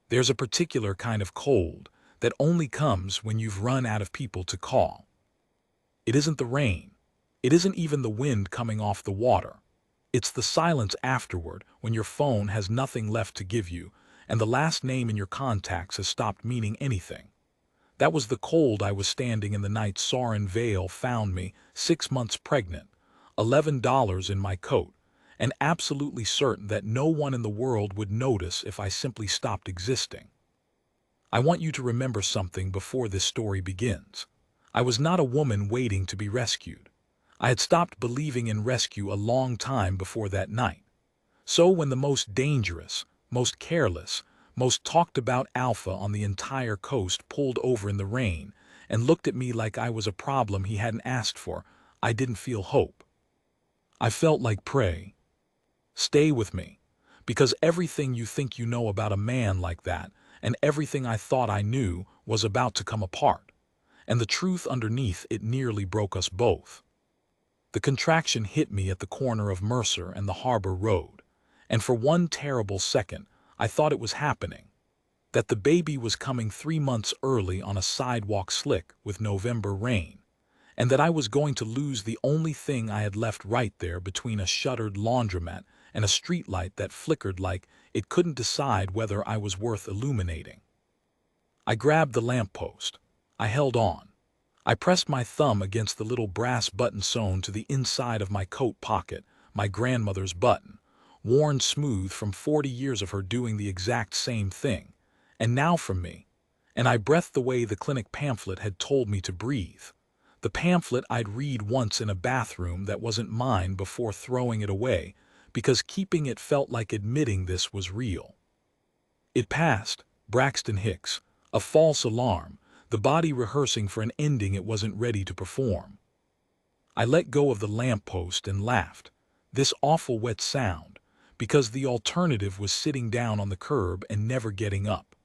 There's a particular kind of cold that only comes when you've run out of people to call. It isn't the rain. It isn't even the wind coming off the water. It's the silence afterward when your phone has nothing left to give you and the last name in your contacts has stopped meaning anything. That was the cold I was standing in the night Soren Vale found me, 6 months pregnant, $11 in my coat, and absolutely certain that no one in the world would notice if I simply stopped existing. I want you to remember something before this story begins. I was not a woman waiting to be rescued. I had stopped believing in rescue a long time before that night. So when the most dangerous, most careless, most talked about alpha on the entire coast pulled over in the rain and looked at me like I was a problem he hadn't asked for, I didn't feel hope. I felt like prey. Stay with me, because everything you think you know about a man like that and everything I thought I knew was about to come apart, and the truth underneath it nearly broke us both. The contraction hit me at the corner of Mercer and the Harbor Road, and for one terrible second I thought it was happening, that the baby was coming 3 months early on a sidewalk slick with November rain, and that I was going to lose the only thing I had left right there between a shuttered laundromat and a streetlight that flickered like it couldn't decide whether I was worth illuminating. I grabbed the lamppost. I held on. I pressed my thumb against the little brass button sewn to the inside of my coat pocket, my grandmother's button, worn smooth from 40 years of her doing the exact same thing, and now from me. And I breathed the way the clinic pamphlet had told me to breathe. The pamphlet I'd read once in a bathroom that wasn't mine before throwing it away, because keeping it felt like admitting this was real. It passed, Braxton Hicks, a false alarm, the body rehearsing for an ending it wasn't ready to perform. I let go of the lamppost and laughed, this awful wet sound, because the alternative was sitting down on the curb and never getting up.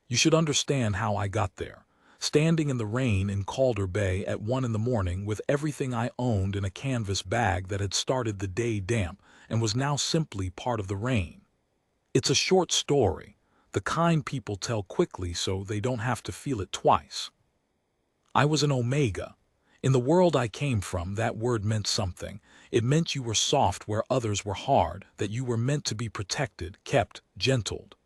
You should understand how I got there, standing in the rain in Calder Bay at 1 in the morning with everything I owned in a canvas bag that had started the day damp and was now simply part of the rain. It's a short story, the kind people tell quickly so they don't have to feel it twice. I was an omega. In the world I came from, that word meant something. It meant you were soft where others were hard, that you were meant to be protected, kept, gentled.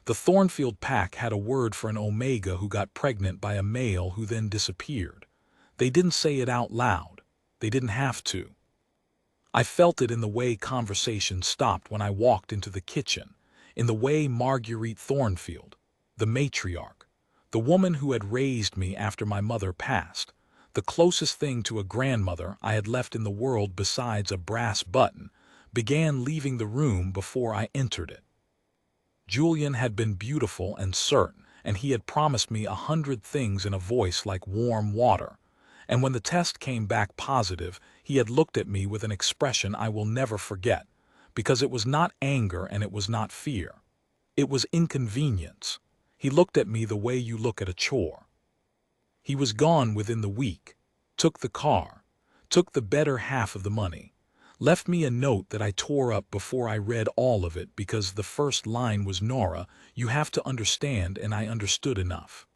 The Thornfield Pack had a word for an omega who got pregnant by a male who then disappeared. They didn't say it out loud. They didn't have to. I felt it in the way conversation stopped when I walked into the kitchen, in the way Marguerite Thornfield, the matriarch, the woman who had raised me after my mother passed, the closest thing to a grandmother I had left in the world besides a brass button, began leaving the room before I entered it. Julian had been beautiful and certain, and he had promised me 100 things in a voice like warm water. And when the test came back positive, he had looked at me with an expression I will never forget, because it was not anger and it was not fear. It was inconvenience. He looked at me the way you look at a chore. He was gone within the week, took the car, took the better half of the money, left me a note that I tore up before I read all of it because the first line was Nora, you have to understand, and I understood enough.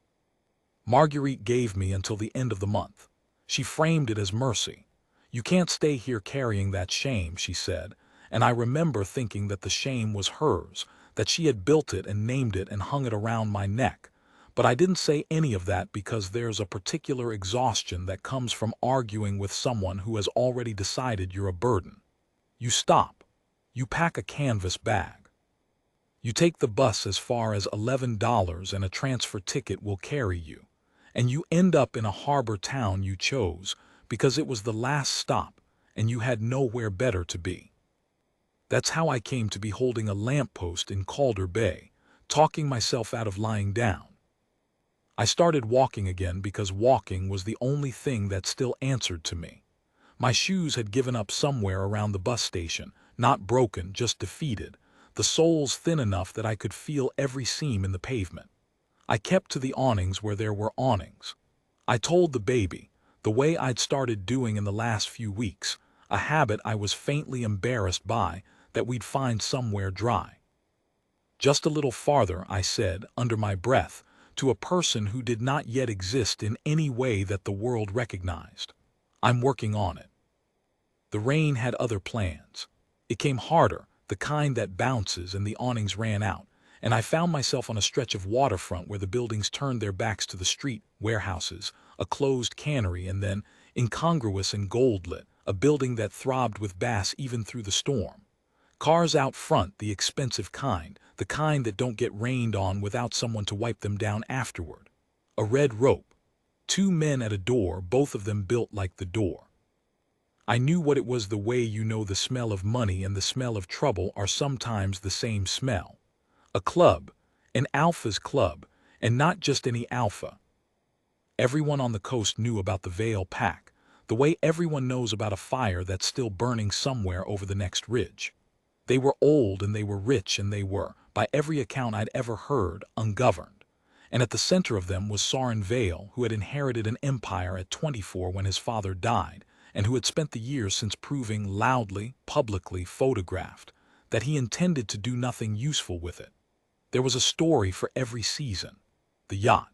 Marguerite gave me until the end of the month. She framed it as mercy. You can't stay here carrying that shame, she said, and I remember thinking that the shame was hers, that she had built it and named it and hung it around my neck. But I didn't say any of that because there's a particular exhaustion that comes from arguing with someone who has already decided you're a burden. You stop. You pack a canvas bag. You take the bus as far as $11 and a transfer ticket will carry you. And you end up in a harbor town you chose because it was the last stop and you had nowhere better to be. That's how I came to be holding a lamppost in Calder Bay, talking myself out of lying down. I started walking again because walking was the only thing that still answered to me. My shoes had given up somewhere around the bus station, not broken, just defeated, the soles thin enough that I could feel every seam in the pavement. I kept to the awnings where there were awnings. I told the baby, the way I'd started doing in the last few weeks, a habit I was faintly embarrassed by, that we'd find somewhere dry. Just a little farther, I said, under my breath, to a person who did not yet exist in any way that the world recognized. I'm working on it. The rain had other plans. It came harder, the kind that bounces, and the awnings ran out, and I found myself on a stretch of waterfront where the buildings turned their backs to the street, warehouses, a closed cannery, and then, incongruous and gold-lit, a building that throbbed with bass even through the storm. Cars out front, the expensive kind, the kind that don't get rained on without someone to wipe them down afterward. A red rope. Two men at a door, both of them built like the door. I knew what it was, the way you know the smell of money and the smell of trouble are sometimes the same smell. A club, an alpha's club, and not just any alpha. Everyone on the coast knew about the Vale Pack, the way everyone knows about a fire that's still burning somewhere over the next ridge. They were old and they were rich and they were, by every account I'd ever heard, ungoverned. And at the center of them was Soren Vale, who had inherited an empire at 24 when his father died, and who had spent the years since proving loudly, publicly, photographed, that he intended to do nothing useful with it. There was a story for every season. The yacht.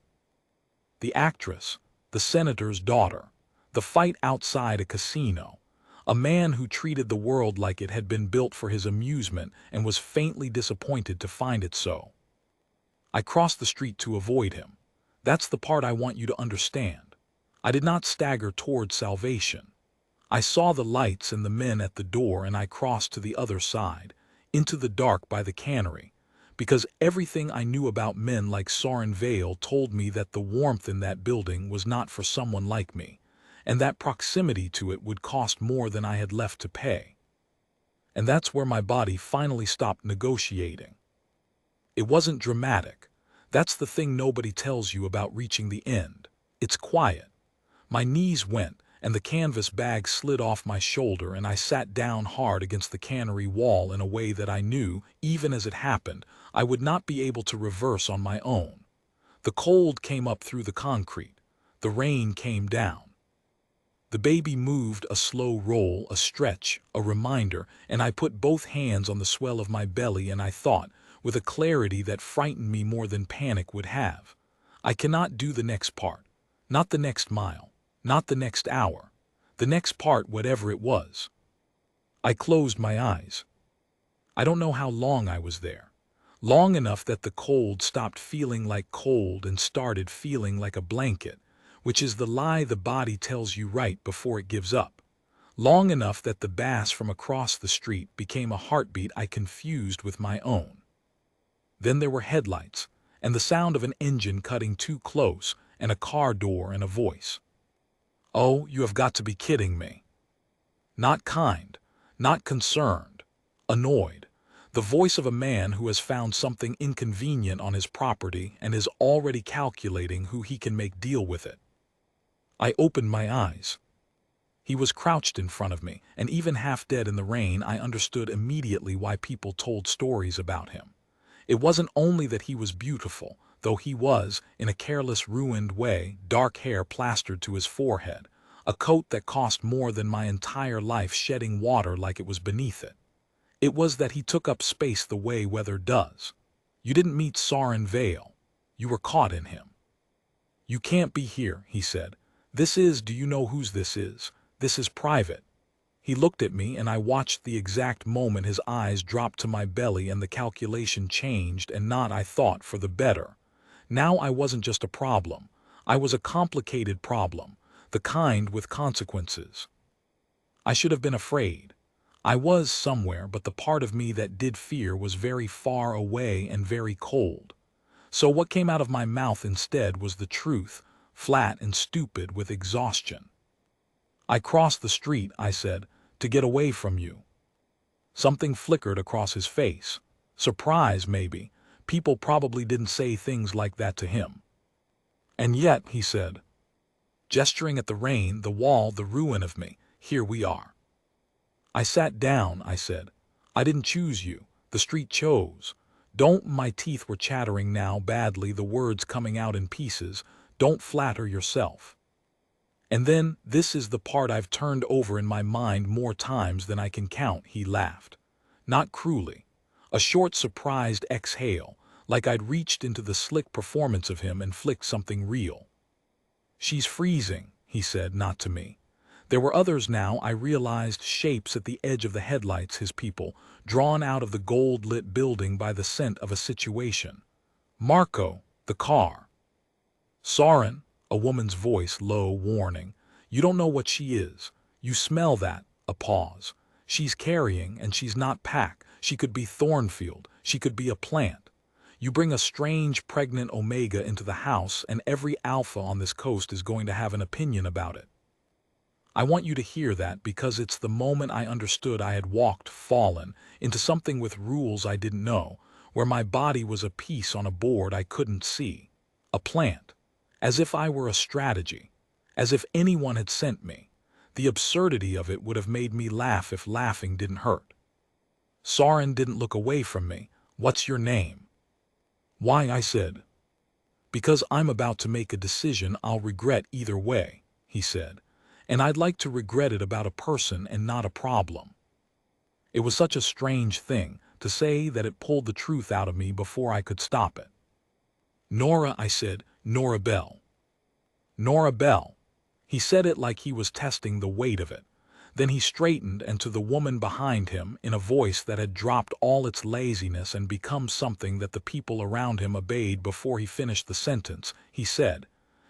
The actress. The senator's daughter. The fight outside a casino. A man who treated the world like it had been built for his amusement and was faintly disappointed to find it so. I crossed the street to avoid him. That's the part I want you to understand. I did not stagger toward salvation. I saw the lights and the men at the door, and I crossed to the other side, into the dark by the cannery, because everything I knew about men like Soren Vale told me that the warmth in that building was not for someone like me, and that proximity to it would cost more than I had left to pay. And that's where my body finally stopped negotiating. It wasn't dramatic. That's the thing nobody tells you about reaching the end. It's quiet. My knees went, and the canvas bag slid off my shoulder, and I sat down hard against the cannery wall in a way that I knew, even as it happened, I would not be able to reverse on my own. The cold came up through the concrete. The rain came down. The baby moved, a slow roll, a stretch, a reminder, and I put both hands on the swell of my belly, and I thought, with a clarity that frightened me more than panic would have, I cannot do the next part, not the next mile, not the next hour, the next part, whatever it was. I closed my eyes. I don't know how long I was there. Long enough that the cold stopped feeling like cold and started feeling like a blanket, which is the lie the body tells you right before it gives up. Long enough that the bass from across the street became a heartbeat I confused with my own. Then there were headlights, and the sound of an engine cutting too close, and a car door and a voice. Oh, you have got to be kidding me. Not kind, not concerned, annoyed. The voice of a man who has found something inconvenient on his property and is already calculating who he can make deal with it. I opened my eyes. He was crouched in front of me, and even half dead in the rain, I understood immediately why people told stories about him. It wasn't only that he was beautiful, though he was, in a careless, ruined way, dark hair plastered to his forehead, a coat that cost more than my entire life shedding water like it was beneath it. It was that he took up space the way weather does. You didn't meet Soren Vale. You were caught in him. You can't be here, he said. Do you know whose this is? This is private. He looked at me, and I watched the exact moment his eyes dropped to my belly and the calculation changed, and not, I thought, for the better. Now I wasn't just a problem. I was a complicated problem, the kind with consequences. I should have been afraid. I was somewhere, but the part of me that did fear was very far away and very cold. So what came out of my mouth instead was the truth, flat and stupid with exhaustion. I crossed the street, I said, to get away from you. Something flickered across his face. Surprise, maybe. People probably didn't say things like that to him. And yet, he said, gesturing at the rain, the wall, the ruin of me, here we are. I sat down, I said. I didn't choose you. The street chose. Don't, my teeth were chattering now badly, the words coming out in pieces, don't flatter yourself. And then, this is the part I've turned over in my mind more times than I can count, he laughed. Not cruelly. A short, surprised exhale, like I'd reached into the slick performance of him and flicked something real. "She's freezing," he said, not to me. There were others now, I realized, shapes at the edge of the headlights, his people, drawn out of the gold-lit building by the scent of a situation. "Marco, the car." "Soren," a woman's voice, low, warning. "You don't know what she is. You smell that." A pause. "She's carrying, and she's not packed. She could be Thornfield. She could be a plant. You bring a strange, pregnant Omega into the house, and every alpha on this coast is going to have an opinion about it. I want you to hear that, because it's the moment I understood I had walked, fallen, into something with rules I didn't know, where my body was a piece on a board I couldn't see. A plant. As if I were a strategy. As if anyone had sent me. The absurdity of it would have made me laugh if laughing didn't hurt. Soren didn't look away from me. "What's your name?" "Why?" I said. "Because I'm about to make a decision I'll regret either way," he said. "And I'd like to regret it about a person and not a problem." It was such a strange thing to say that it pulled the truth out of me before I could stop it. "Nora," I said. "Nora Bell." "Nora Bell." He said it like he was testing the weight of it. Then he straightened, and to the woman behind him, in a voice that had dropped all its laziness and become something that the people around him obeyed before he finished the sentence, he said,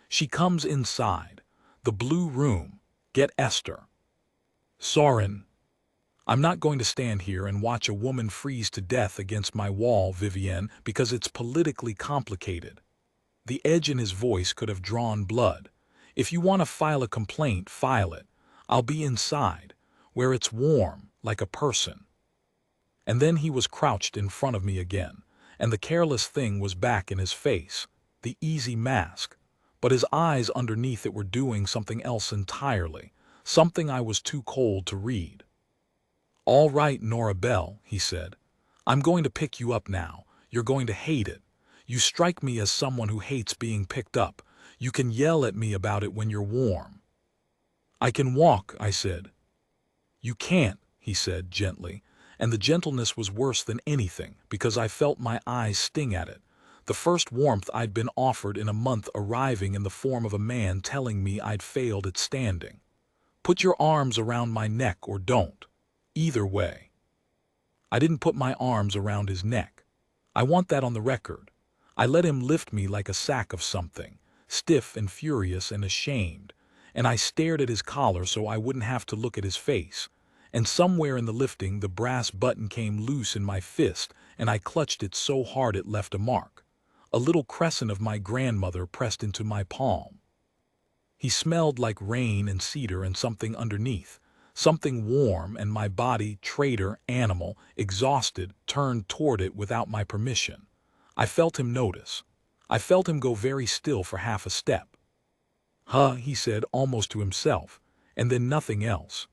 "She comes inside. The blue room. Get Esther." "Soren." "I'm not going to stand here and watch a woman freeze to death against my wall, Vivienne, because it's politically complicated." The edge in his voice could have drawn blood. "If you want to file a complaint, file it. I'll be inside, where it's warm, like a person." And then he was crouched in front of me again, and the careless thing was back in his face, the easy mask, but his eyes underneath it were doing something else entirely, something I was too cold to read. "All right, Nora Bell," he said. "I'm going to pick you up now. You're going to hate it. You strike me as someone who hates being picked up. You can yell at me about it when you're warm." "I can walk," I said. "You can't," he said gently, and the gentleness was worse than anything, because I felt my eyes sting at it. The first warmth I'd been offered in a month arriving in the form of a man telling me I'd failed at standing. "Put your arms around my neck or don't. Either way." I didn't put my arms around his neck. I want that on the record. I let him lift me like a sack of something, stiff and furious and ashamed, and I stared at his collar so I wouldn't have to look at his face, and somewhere in the lifting the brass button came loose in my fist, and I clutched it so hard it left a mark, a little crescent of my grandmother pressed into my palm. He smelled like rain and cedar and something underneath, something warm, and my body, traitor, animal, exhausted, turned toward it without my permission. I felt him notice. I felt him go very still for half a step. "Huh," he said almost to himself, and then nothing else.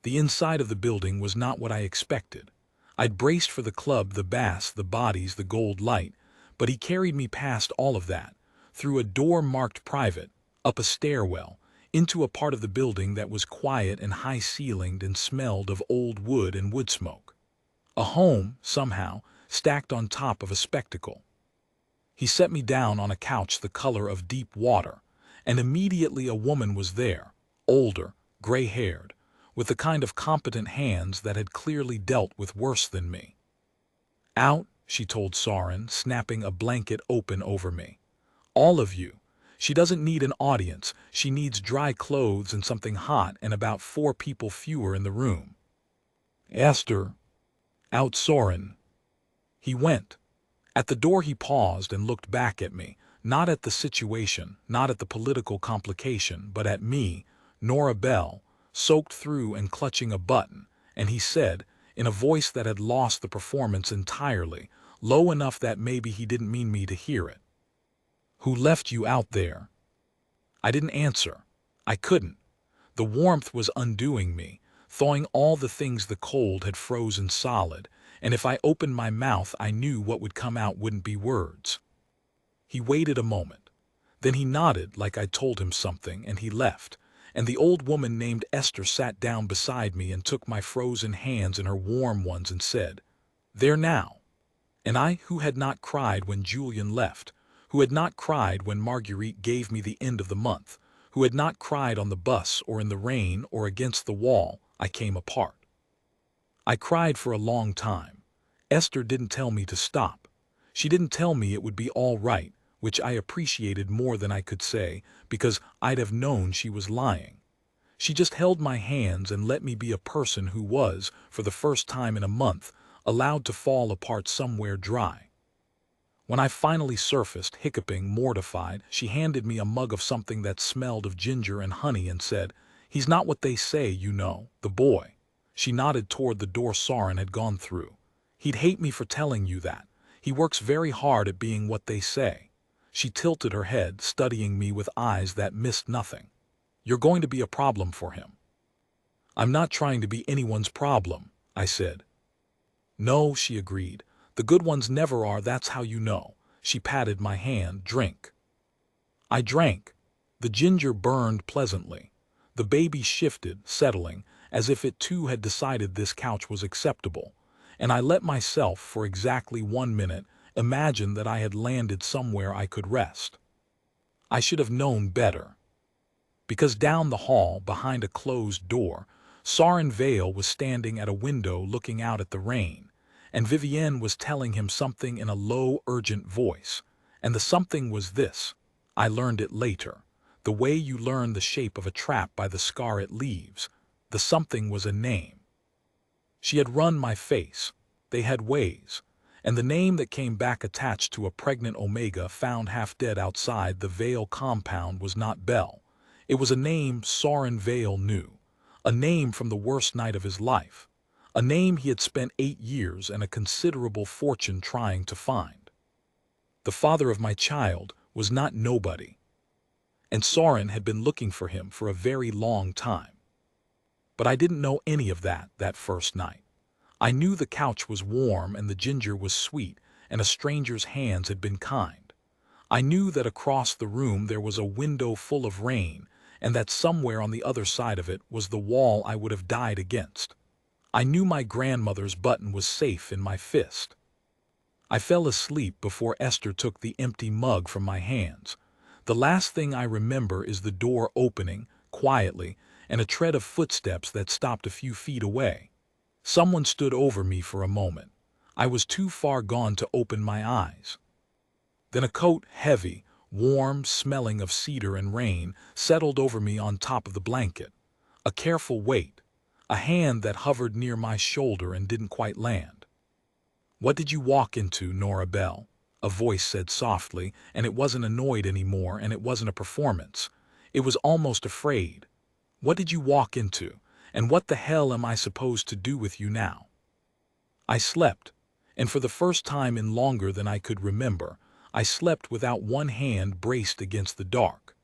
The inside of the building was not what I expected. I'd braced for the club, the bass, the bodies, the gold light, but he carried me past all of that, through a door marked private, up a stairwell, into a part of the building that was quiet and high-ceilinged and smelled of old wood and wood smoke. A home, somehow, stacked on top of a spectacle. He set me down on a couch the color of deep water, and immediately a woman was there, older, gray-haired, with the kind of competent hands that had clearly dealt with worse than me. "Out," she told Soren, snapping a blanket open over me. "All of you. She doesn't need an audience. She needs dry clothes and something hot and about 4 people fewer in the room." "Esther." "Out, Soren." He went. At the door he paused and looked back at me, not at the situation, not at the political complication, but at me, Nora Bell, soaked through and clutching a button, and he said, in a voice that had lost the performance entirely, low enough that maybe he didn't mean me to hear it, "Who left you out there?" I didn't answer. I couldn't. The warmth was undoing me, thawing all the things the cold had frozen solid, and if I opened my mouth I knew what would come out wouldn't be words. He waited a moment. Then he nodded like I'd told him something, and he left, and the old woman named Esther sat down beside me and took my frozen hands in her warm ones and said, There now. And I, who had not cried when Julian left, who had not cried when Marguerite gave me the end of the month, who had not cried on the bus or in the rain or against the wall, I came apart. I cried for a long time. Esther didn't tell me to stop. She didn't tell me it would be all right, which I appreciated more than I could say, because I'd have known she was lying. She just held my hands and let me be a person who was, for the first time in a month, allowed to fall apart somewhere dry. When I finally surfaced, hiccuping, mortified, she handed me a mug of something that smelled of ginger and honey and said, "He's not what they say, you know, the boy." She nodded toward the door Soren had gone through. "He'd hate me for telling you that. He works very hard at being what they say." She tilted her head, studying me with eyes that missed nothing. "You're going to be a problem for him." "I'm not trying to be anyone's problem," I said. "No," she agreed. "The good ones never are, that's how you know." She patted my hand. "Drink." I drank. The ginger burned pleasantly. The baby shifted, settling, as if it too had decided this couch was acceptable, and I let myself, for exactly 1 minute, imagine that I had landed somewhere I could rest. I should have known better. Because down the hall, behind a closed door, Soren Vale was standing at a window looking out at the rain, and Vivienne was telling him something in a low, urgent voice. And the something was this. I learned it later. The way you learn the shape of a trap by the scar it leaves. The something was a name. She had run my face. They had ways. And the name that came back attached to a pregnant Omega found half dead outside the Vale compound was not Belle. It was a name Soren Vale knew. A name from the worst night of his life. A name he had spent 8 years and a considerable fortune trying to find. The father of my child was not nobody. And Soren had been looking for him for a very long time. But I didn't know any of that first night. I knew the couch was warm and the ginger was sweet and a stranger's hands had been kind. I knew that across the room there was a window full of rain and that somewhere on the other side of it was the wall I would have died against. I knew my grandmother's button was safe in my fist. I fell asleep before Esther took the empty mug from my hands. The last thing I remember is the door opening, quietly, and a tread of footsteps that stopped a few feet away. Someone stood over me for a moment. I was too far gone to open my eyes. Then a coat, heavy, warm, smelling of cedar and rain, settled over me on top of the blanket. A careful weight. A hand that hovered near my shoulder and didn't quite land. "What did you walk into, Nora Bell?" a voice said softly, and it wasn't annoyed anymore and it wasn't a performance. It was almost afraid. "What did you walk into? And what the hell am I supposed to do with you now?" I slept, and for the first time in longer than I could remember, I slept without one hand braced against the dark.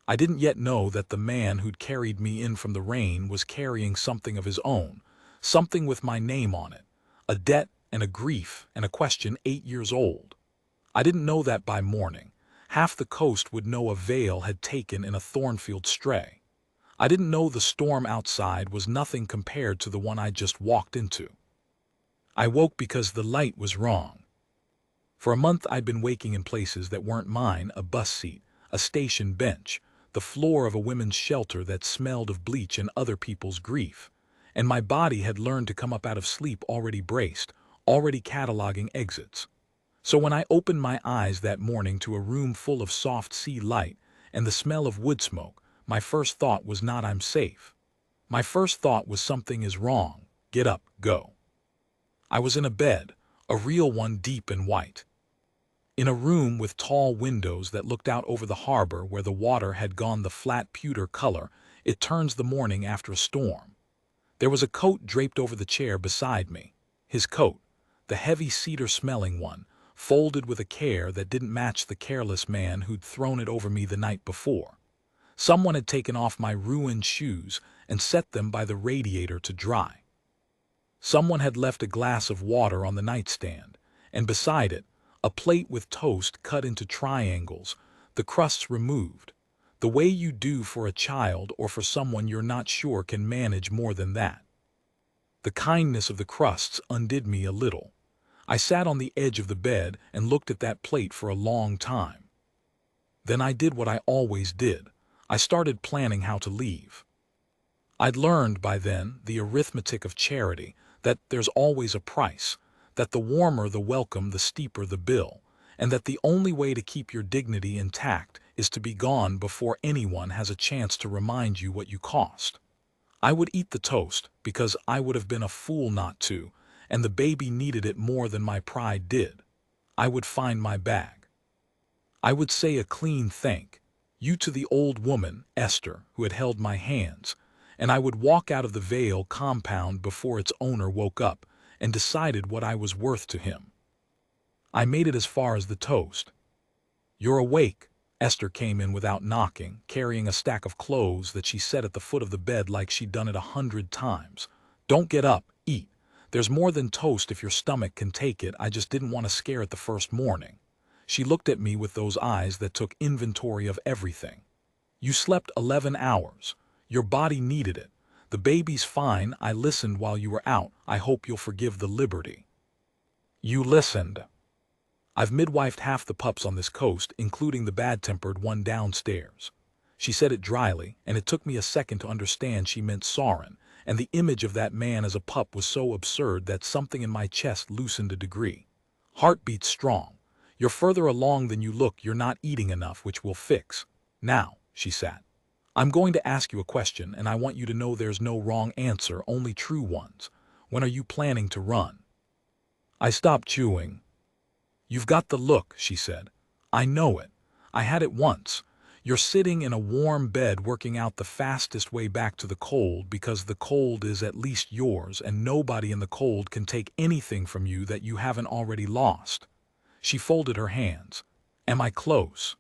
I didn't yet know that the man who'd carried me in from the rain was carrying something of his own, something with my name on it, a debt and a grief and a question 8 years old. I didn't know that by morning. Half the coast would know a Vale had taken in a Thornfield stray. I didn't know the storm outside was nothing compared to the one I just walked into. I woke because the light was wrong. For a month I'd been waking in places that weren't mine, a bus seat, a station bench, the floor of a women's shelter that smelled of bleach and other people's grief. And my body had learned to come up out of sleep already braced, already cataloging exits. So when I opened my eyes that morning to a room full of soft sea light and the smell of wood smoke, my first thought was not "I'm safe." My first thought was something is wrong. Get up, go. I was in a bed, a real one, deep and white. In a room with tall windows that looked out over the harbor where the water had gone the flat pewter color it turns the morning after a storm. There was a coat draped over the chair beside me. His coat, the heavy cedar-smelling one, folded with a care that didn't match the careless man who'd thrown it over me the night before. Someone had taken off my ruined shoes and set them by the radiator to dry. Someone had left a glass of water on the nightstand, and beside it, a plate with toast cut into triangles, the crusts removed, the way you do for a child or for someone you're not sure can manage more than that. The kindness of the crusts undid me a little. I sat on the edge of the bed and looked at that plate for a long time. Then I did what I always did. I started planning how to leave. I'd learned by then the arithmetic of charity, that there's always a price, that the warmer the welcome, the steeper the bill, and that the only way to keep your dignity intact is to be gone before anyone has a chance to remind you what you cost. I would eat the toast because I would have been a fool not to, and the baby needed it more than my pride did. I would find my bag. I would say a clean thank you to the old woman, Esther, who had held my hands, and I would walk out of the Vale compound before its owner woke up and decided what I was worth to him. I made it as far as the toast. "You're awake." Esther came in without knocking, carrying a stack of clothes that she set at the foot of the bed like she'd done it 100 times. "Don't get up, eat. There's more than toast if your stomach can take it. I just didn't want to scare it the first morning." She looked at me with those eyes that took inventory of everything. "You slept 11 hours. Your body needed it. The baby's fine. I listened while you were out. I hope you'll forgive the liberty." "You listened." "I've midwifed half the pups on this coast, including the bad-tempered one downstairs." She said it dryly, and it took me a second to understand she meant Soren, and the image of that man as a pup was so absurd that something in my chest loosened a degree. "Heartbeat strong. You're further along than you look. You're not eating enough, which we'll fix. Now," she sat, "I'm going to ask you a question, and I want you to know there's no wrong answer, only true ones. When are you planning to run?" I stopped chewing. "You've got the look," she said. "I know it. I had it once. You're sitting in a warm bed working out the fastest way back to the cold because the cold is at least yours and nobody in the cold can take anything from you that you haven't already lost." She folded her hands. "Am I close?"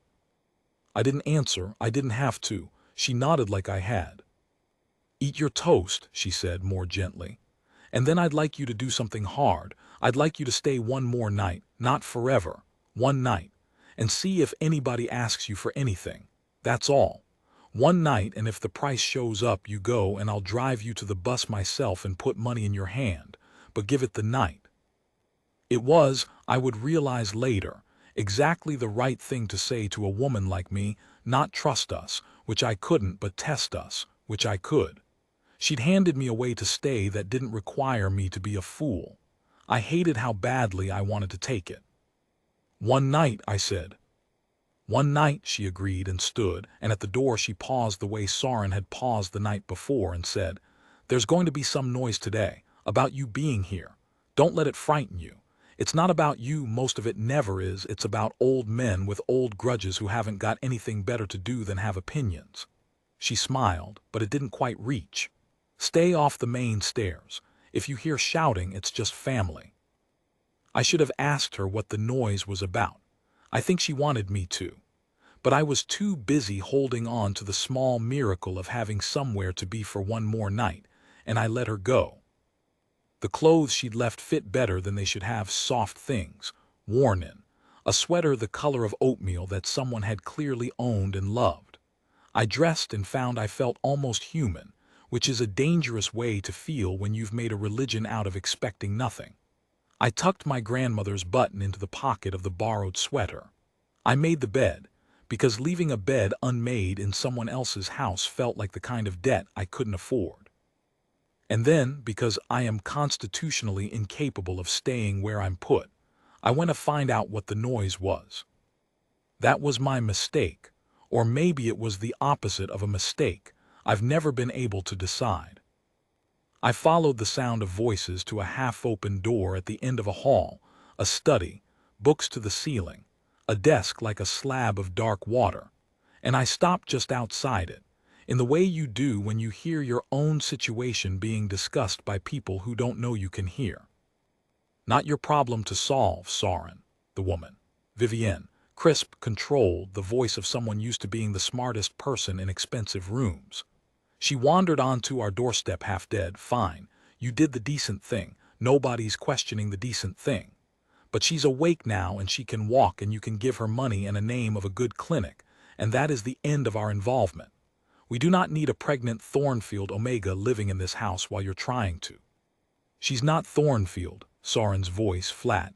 I didn't answer. I didn't have to. She nodded like I had. "Eat your toast," she said more gently. "And then I'd like you to do something hard. I'd like you to stay one more night, not forever, one night, and see if anybody asks you for anything. That's all. One night, and if the price shows up, you go and I'll drive you to the bus myself and put money in your hand, but give it the night." It was, I would realize later, exactly the right thing to say to a woman like me, not trust us, which I couldn't, but test us, which I could. She'd handed me a way to stay that didn't require me to be a fool. I hated how badly I wanted to take it. "One night," I said. "One night," she agreed and stood, and at the door she paused the way Soren had paused the night before and said, "There's going to be some noise today, about you being here. Don't let it frighten you. It's not about you, most of it never is. It's about old men with old grudges who haven't got anything better to do than have opinions." She smiled, but it didn't quite reach. "Stay off the main stairs. If you hear shouting, it's just family." I should have asked her what the noise was about. I think she wanted me to. But I was too busy holding on to the small miracle of having somewhere to be for one more night, and I let her go. The clothes she'd left fit better than they should have, soft things, worn in. A sweater the color of oatmeal that someone had clearly owned and loved. I dressed and found I felt almost human, which is a dangerous way to feel when you've made a religion out of expecting nothing. I tucked my grandmother's button into the pocket of the borrowed sweater. I made the bed, because leaving a bed unmade in someone else's house felt like the kind of debt I couldn't afford. And then, because I am constitutionally incapable of staying where I'm put, I went to find out what the noise was. That was my mistake, or maybe it was the opposite of a mistake. I've never been able to decide. I followed the sound of voices to a half-open door at the end of a hall, a study, books to the ceiling, a desk like a slab of dark water, and I stopped just outside it, in the way you do when you hear your own situation being discussed by people who don't know you can hear. "Not your problem to solve, Soren," the woman, Vivienne, crisp, controlled, the voice of someone used to being the smartest person in expensive rooms. She wandered onto our doorstep half dead. "Fine, you did the decent thing. Nobody's questioning the decent thing. But she's awake now and she can walk and you can give her money and a name of a good clinic, and that is the end of our involvement. We do not need a pregnant Thornfield Omega living in this house while you're trying to." She's not Thornfield, Soren's voice flat.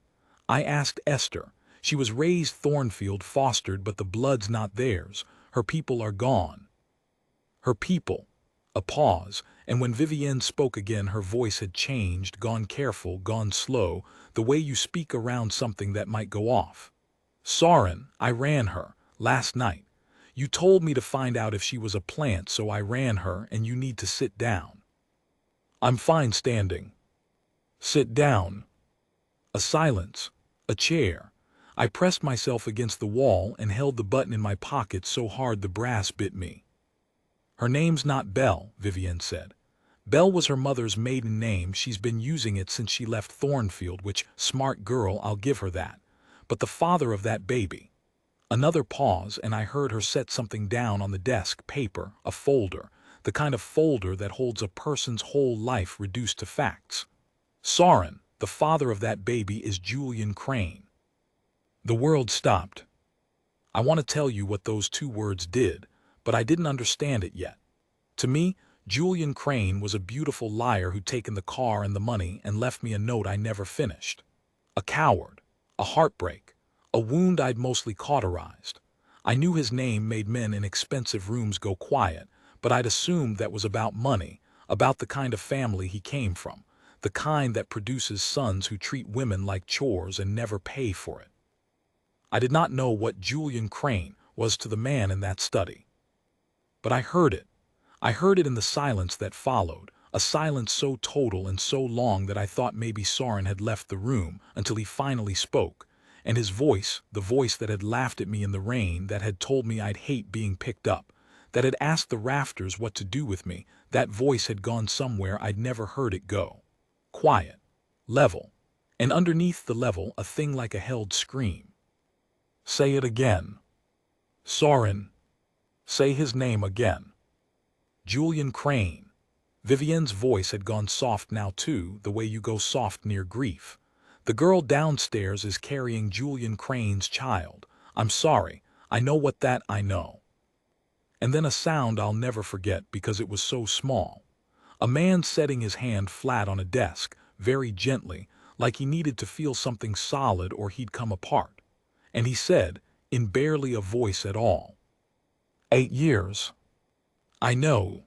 I asked Esther. She was raised Thornfield, fostered, but the blood's not theirs. Her people are gone. Her people. A pause, and when Vivienne spoke again her voice had changed, gone careful, gone slow, the way you speak around something that might go off. Soren, I ran her, last night. You told me to find out if she was a plant, so I ran her, and you need to sit down. I'm fine standing. Sit down. A silence. A chair. I pressed myself against the wall and held the button in my pocket so hard the brass bit me. Her name's not Belle, Vivienne said. Belle was her mother's maiden name. She's been using it since she left Thornfield, which, smart girl, I'll give her that. But the father of that baby. Another pause, and I heard her set something down on the desk, paper, a folder, the kind of folder that holds a person's whole life reduced to facts. Soren, the father of that baby, is Julian Crane. The world stopped. I want to tell you what those two words did, but I didn't understand it yet. To me, Julian Crane was a beautiful liar who'd taken the car and the money and left me a note I never finished. A coward, a heartbreak, a wound I'd mostly cauterized. I knew his name made men in expensive rooms go quiet, but I'd assumed that was about money, about the kind of family he came from, the kind that produces sons who treat women like chores and never pay for it. I did not know what Julian Crane was to the man in that study. But I heard it. I heard it in the silence that followed, a silence so total and so long that I thought maybe Soren had left the room until he finally spoke, and his voice, the voice that had laughed at me in the rain, that had told me I'd hate being picked up, that had asked the rafters what to do with me, that voice had gone somewhere I'd never heard it go. Quiet. Level. And underneath the level a thing like a held scream. Say it again. Soren. Say his name again. Julian Crane. Vivienne's voice had gone soft now too, the way you go soft near grief. The girl downstairs is carrying Julian Crane's child. I'm sorry, I know what that I know. And then a sound I'll never forget because it was so small. A man setting his hand flat on a desk, very gently, like he needed to feel something solid or he'd come apart. And he said, in barely a voice at all, 8 years. I know.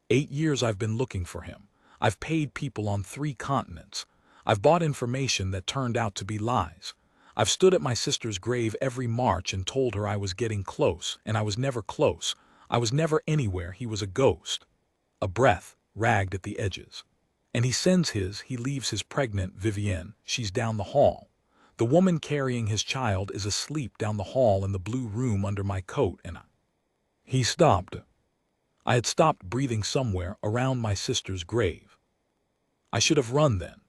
8 years I've been looking for him. I've paid people on 3 continents. I've bought information that turned out to be lies. I've stood at my sister's grave every March and told her I was getting close, and I was never close. I was never anywhere. He was a ghost. A breath, ragged at the edges. And he leaves his pregnant Vivienne. She's down the hall. The woman carrying his child is asleep down the hall in the blue room under my coat, and He stopped. I had stopped breathing somewhere around my sister's grave. I should have run then.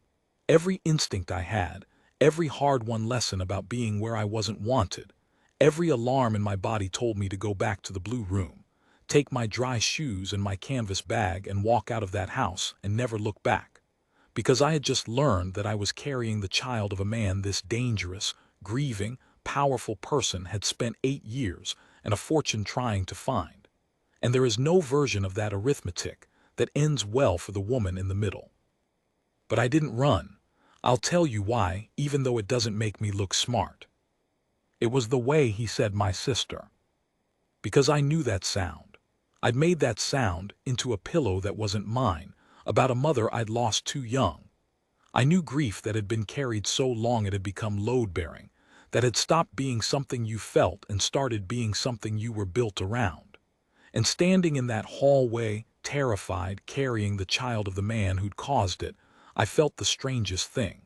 Every instinct I had, every hard-won lesson about being where I wasn't wanted, every alarm in my body told me to go back to the blue room, take my dry shoes and my canvas bag and walk out of that house and never look back. Because I had just learned that I was carrying the child of a man this dangerous, grieving, powerful person had spent 8 years and a fortune trying to find. And there is no version of that arithmetic that ends well for the woman in the middle. But I didn't run. I'll tell you why, even though it doesn't make me look smart. It was the way he said my sister. Because I knew that sound. I'd made that sound into a pillow that wasn't mine, about a mother I'd lost too young. I knew grief that had been carried so long it had become load-bearing, that had stopped being something you felt and started being something you were built around. And standing in that hallway, terrified, carrying the child of the man who'd caused it, I felt the strangest thing.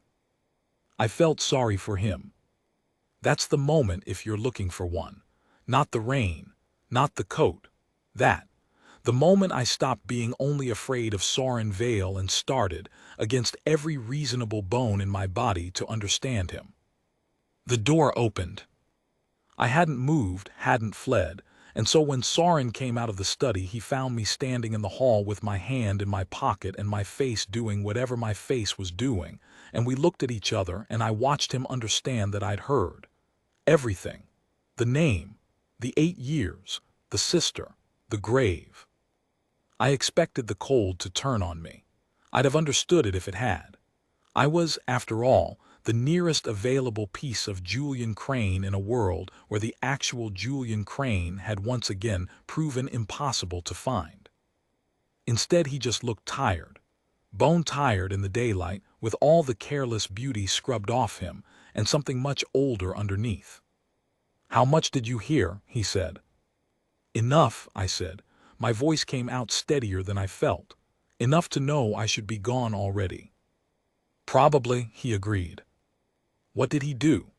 I felt sorry for him. That's the moment if you're looking for one. Not the rain, not the coat. The moment I stopped being only afraid of Soren Vale and started, against every reasonable bone in my body, to understand him. The door opened. I hadn't moved, hadn't fled, and so when Soren came out of the study he found me standing in the hall with my hand in my pocket and my face doing whatever my face was doing, and we looked at each other and I watched him understand that I'd heard. Everything. The name. The 8 years. The sister. The grave. I expected the cold to turn on me. I'd have understood it if it had. I was, after all, the nearest available piece of Julian Crane in a world where the actual Julian Crane had once again proven impossible to find. Instead, he just looked tired, bone-tired in the daylight, with all the careless beauty scrubbed off him and something much older underneath. "How much did you hear?" he said. "Enough," I said. My voice came out steadier than I felt. "Enough to know I should be gone already." "Probably," he agreed. What did he do?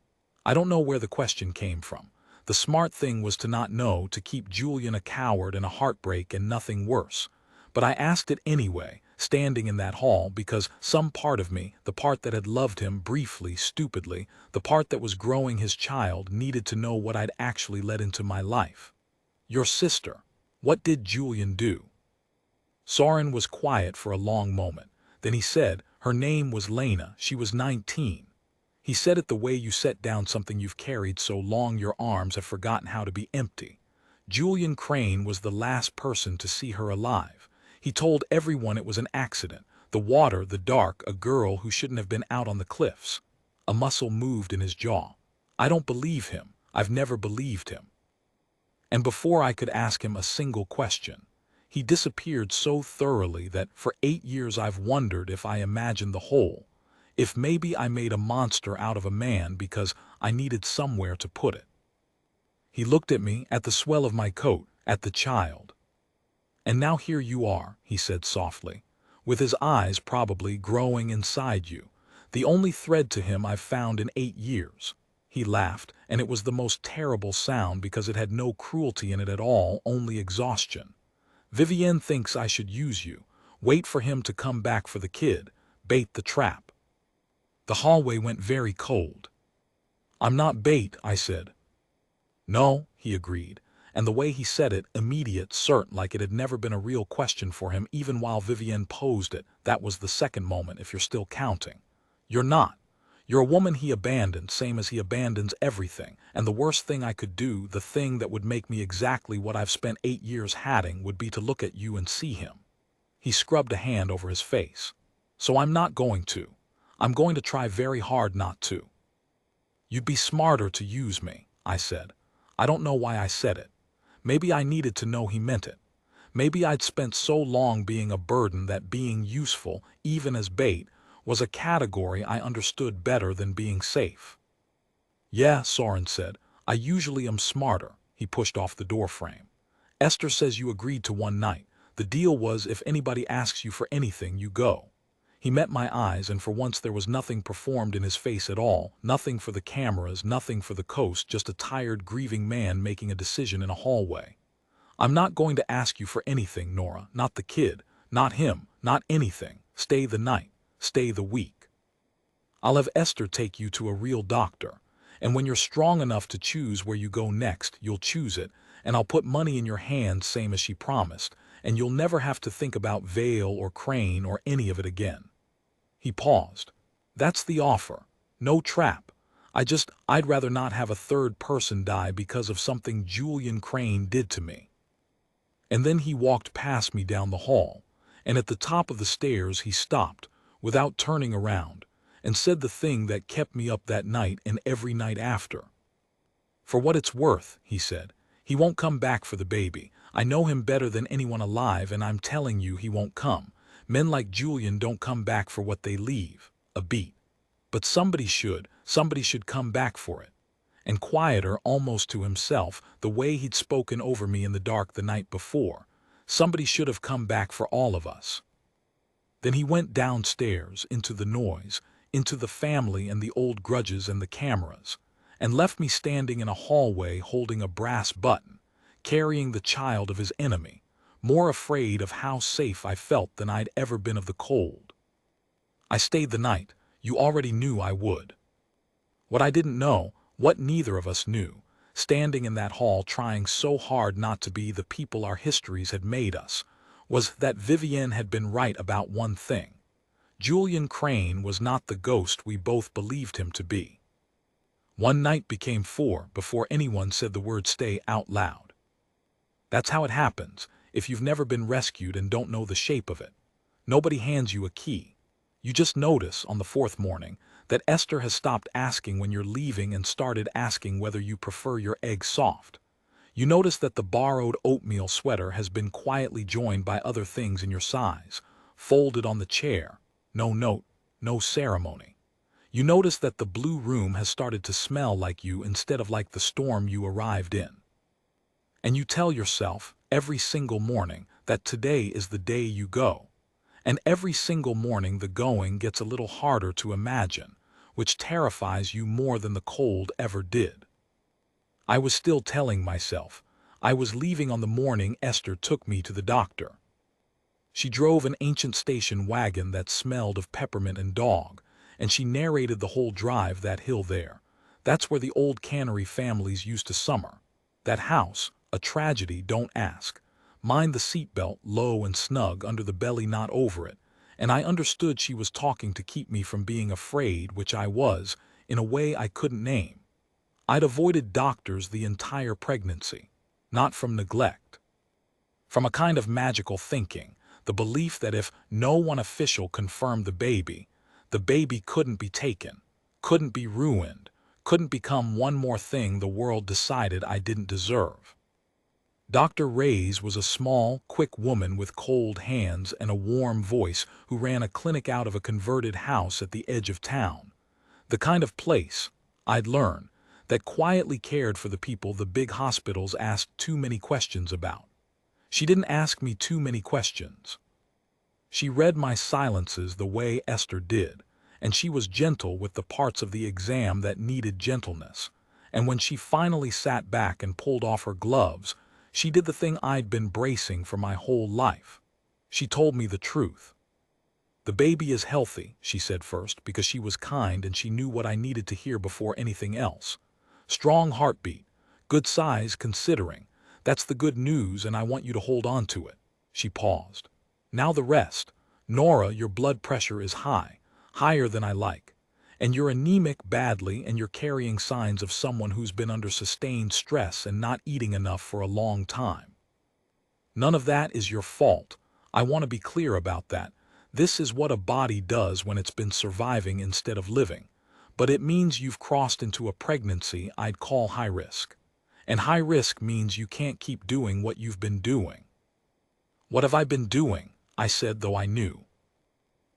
I don't know where the question came from. The smart thing was to not know, to keep Julian a coward and a heartbreak and nothing worse. But I asked it anyway, standing in that hall, because some part of me, the part that had loved him briefly, stupidly, the part that was growing his child, needed to know what I'd actually let into my life. "Your sister. What did Julian do?" Soren was quiet for a long moment. Then he said, "Her name was Lena. She was 19. He said it the way you set down something you've carried so long your arms have forgotten how to be empty. Julian Crane was the last person to see her alive. He told everyone it was an accident. The water, the dark, a girl who shouldn't have been out on the cliffs." A muscle moved in his jaw. "I don't believe him. I've never believed him." And before I could ask him a single question, he disappeared so thoroughly that for 8 years I've wondered if I imagined the whole, if maybe I made a monster out of a man because I needed somewhere to put it. He looked at me, at the swell of my coat, at the child. "And now here you are," he said softly, "with his eyes probably growing inside you, the only thread to him I've found in 8 years. He laughed, and it was the most terrible sound because it had no cruelty in it at all, only exhaustion. "Vivienne thinks I should use you, wait for him to come back for the kid, bait the trap." The hallway went very cold. "I'm not bait," I said. "No," he agreed, and the way he said it, immediate, certain, like it had never been a real question for him even while Vivienne posed it. That was the second moment, if you're still counting. "You're not. You're a woman he abandoned, same as he abandons everything, and the worst thing I could do, the thing that would make me exactly what I've spent 8 years hating, would be to look at you and see him." He scrubbed a hand over his face. "So I'm not going to. I'm going to try very hard not to." "You'd be smarter to use me," I said. I don't know why I said it. Maybe I needed to know he meant it. Maybe I'd spent so long being a burden that being useful, even as bait, was a category I understood better than being safe. "Yeah," Soren said, "I usually am smarter." He pushed off the doorframe. "Esther says you agreed to one night. The deal was if anybody asks you for anything, you go." He met my eyes, and for once there was nothing performed in his face at all, nothing for the cameras, nothing for the coast, just a tired, grieving man making a decision in a hallway. "I'm not going to ask you for anything, Nora, not the kid, not him, not anything. Stay the night, stay the week. I'll have Esther take you to a real doctor, and when you're strong enough to choose where you go next, you'll choose it, and I'll put money in your hands same as she promised, and you'll never have to think about Vale or Crane or any of it again." He paused. "That's the offer. No trap. I'd rather not have a third person die because of something Julian Crane did to me." And then he walked past me down the hall, and at the top of the stairs he stopped, without turning around, and said the thing that kept me up that night and every night after. "For what it's worth," he said, "he won't come back for the baby. I know him better than anyone alive, and I'm telling you he won't come. Men like Julian don't come back for what they leave, a beat. But somebody should come back for it." And quieter, almost to himself, the way he'd spoken over me in the dark the night before, somebody should have come back for all of us. Then he went downstairs, into the noise, into the family and the old grudges and the cameras, and left me standing in a hallway holding a brass button, carrying the child of his enemy, more afraid of how safe I felt than I'd ever been of the cold. I stayed the night. You already knew I would. What I didn't know, what neither of us knew, standing in that hall trying so hard not to be the people our histories had made us, was that Vivienne had been right about one thing. Julian Crane was not the ghost we both believed him to be. One night became 4 before anyone said the word stay out loud. That's how it happens if you've never been rescued and don't know the shape of it. Nobody hands you a key. You just notice on the fourth morning that Esther has stopped asking when you're leaving and started asking whether you prefer your eggs soft. You notice that the borrowed oatmeal sweater has been quietly joined by other things in your size, folded on the chair. No note, no ceremony. You notice that the blue room has started to smell like you instead of like the storm you arrived in. And you tell yourself every single morning that today is the day you go. And every single morning the going gets a little harder to imagine, which terrifies you more than the cold ever did. I was still telling myself I was leaving on the morning Esther took me to the doctor. She drove an ancient station wagon that smelled of peppermint and dog, and she narrated the whole drive. That hill there, that's where the old cannery families used to summer. That house, a tragedy, don't ask. Mind the seatbelt, low and snug under the belly, not over it. And I understood she was talking to keep me from being afraid, which I was, in a way I couldn't name. I'd avoided doctors the entire pregnancy, not from neglect. From a kind of magical thinking, the belief that if no one official confirmed the baby couldn't be taken, couldn't be ruined, couldn't become one more thing the world decided I didn't deserve. Dr. Reyes was a small, quick woman with cold hands and a warm voice who ran a clinic out of a converted house at the edge of town. The kind of place, I'd learned, that quietly cared for the people the big hospitals asked too many questions about. She didn't ask me too many questions. She read my silences the way Esther did, and she was gentle with the parts of the exam that needed gentleness. And when she finally sat back and pulled off her gloves, she did the thing I'd been bracing for my whole life. She told me the truth. The baby is healthy, she said first, because she was kind and she knew what I needed to hear before anything else. Strong heartbeat, good size considering. That's the good news and I want you to hold on to it. She paused. Now the rest. Nora, your blood pressure is high, higher than I like. And you're anemic badly and you're carrying signs of someone who's been under sustained stress and not eating enough for a long time. None of that is your fault. I want to be clear about that. This is what a body does when it's been surviving instead of living. But it means you've crossed into a pregnancy I'd call high risk. And high risk means you can't keep doing what you've been doing. What have I been doing? I said, though I knew.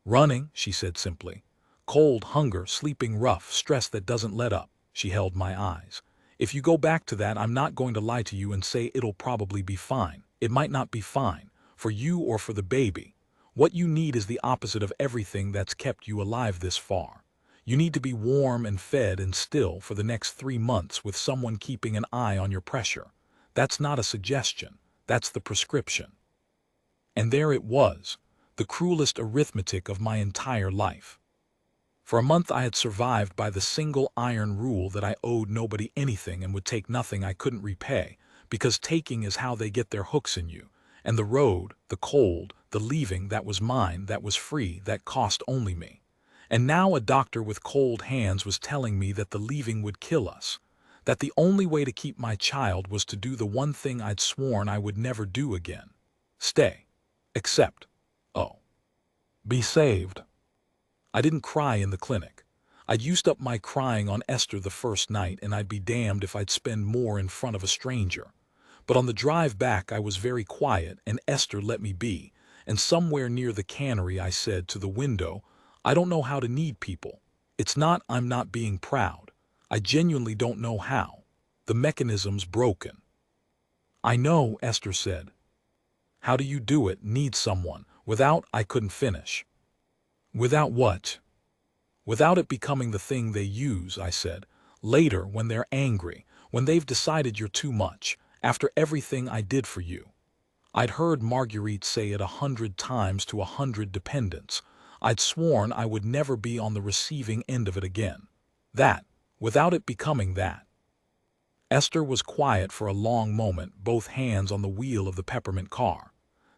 Running, she said simply. Cold, hunger, sleeping rough, stress that doesn't let up. She held my eyes. If you go back to that, I'm not going to lie to you and say it'll probably be fine. It might not be fine, for you or for the baby. What you need is the opposite of everything that's kept you alive this far. You need to be warm and fed and still for the next 3 months with someone keeping an eye on your pressure. That's not a suggestion. That's the prescription. And there it was, the cruelest arithmetic of my entire life. For a month I had survived by the single iron rule that I owed nobody anything and would take nothing I couldn't repay, because taking is how they get their hooks in you. And the road, the cold, the leaving, that was mine, that was free, that cost only me. And now a doctor with cold hands was telling me that the leaving would kill us, that the only way to keep my child was to do the one thing I'd sworn I would never do again. Stay. Except, be saved. I didn't cry in the clinic. I'd used up my crying on Esther the first night, and I'd be damned if I'd spend more in front of a stranger. But on the drive back I was very quiet, and Esther let me be, and somewhere near the cannery I said to the window, I don't know how to need people. It's not I'm not being proud. I genuinely don't know how. The mechanism's broken. I know, Esther said. How do you do it? Need someone. Without, I couldn't finish. Without what? Without it becoming the thing they use, I said. Later, when they're angry, when they've decided you're too much, after everything I did for you. I'd heard Marguerite say it 100 times to 100 dependents. I'd sworn I would never be on the receiving end of it again. That, without it becoming that. Esther was quiet for a long moment, both hands on the wheel of the peppermint car.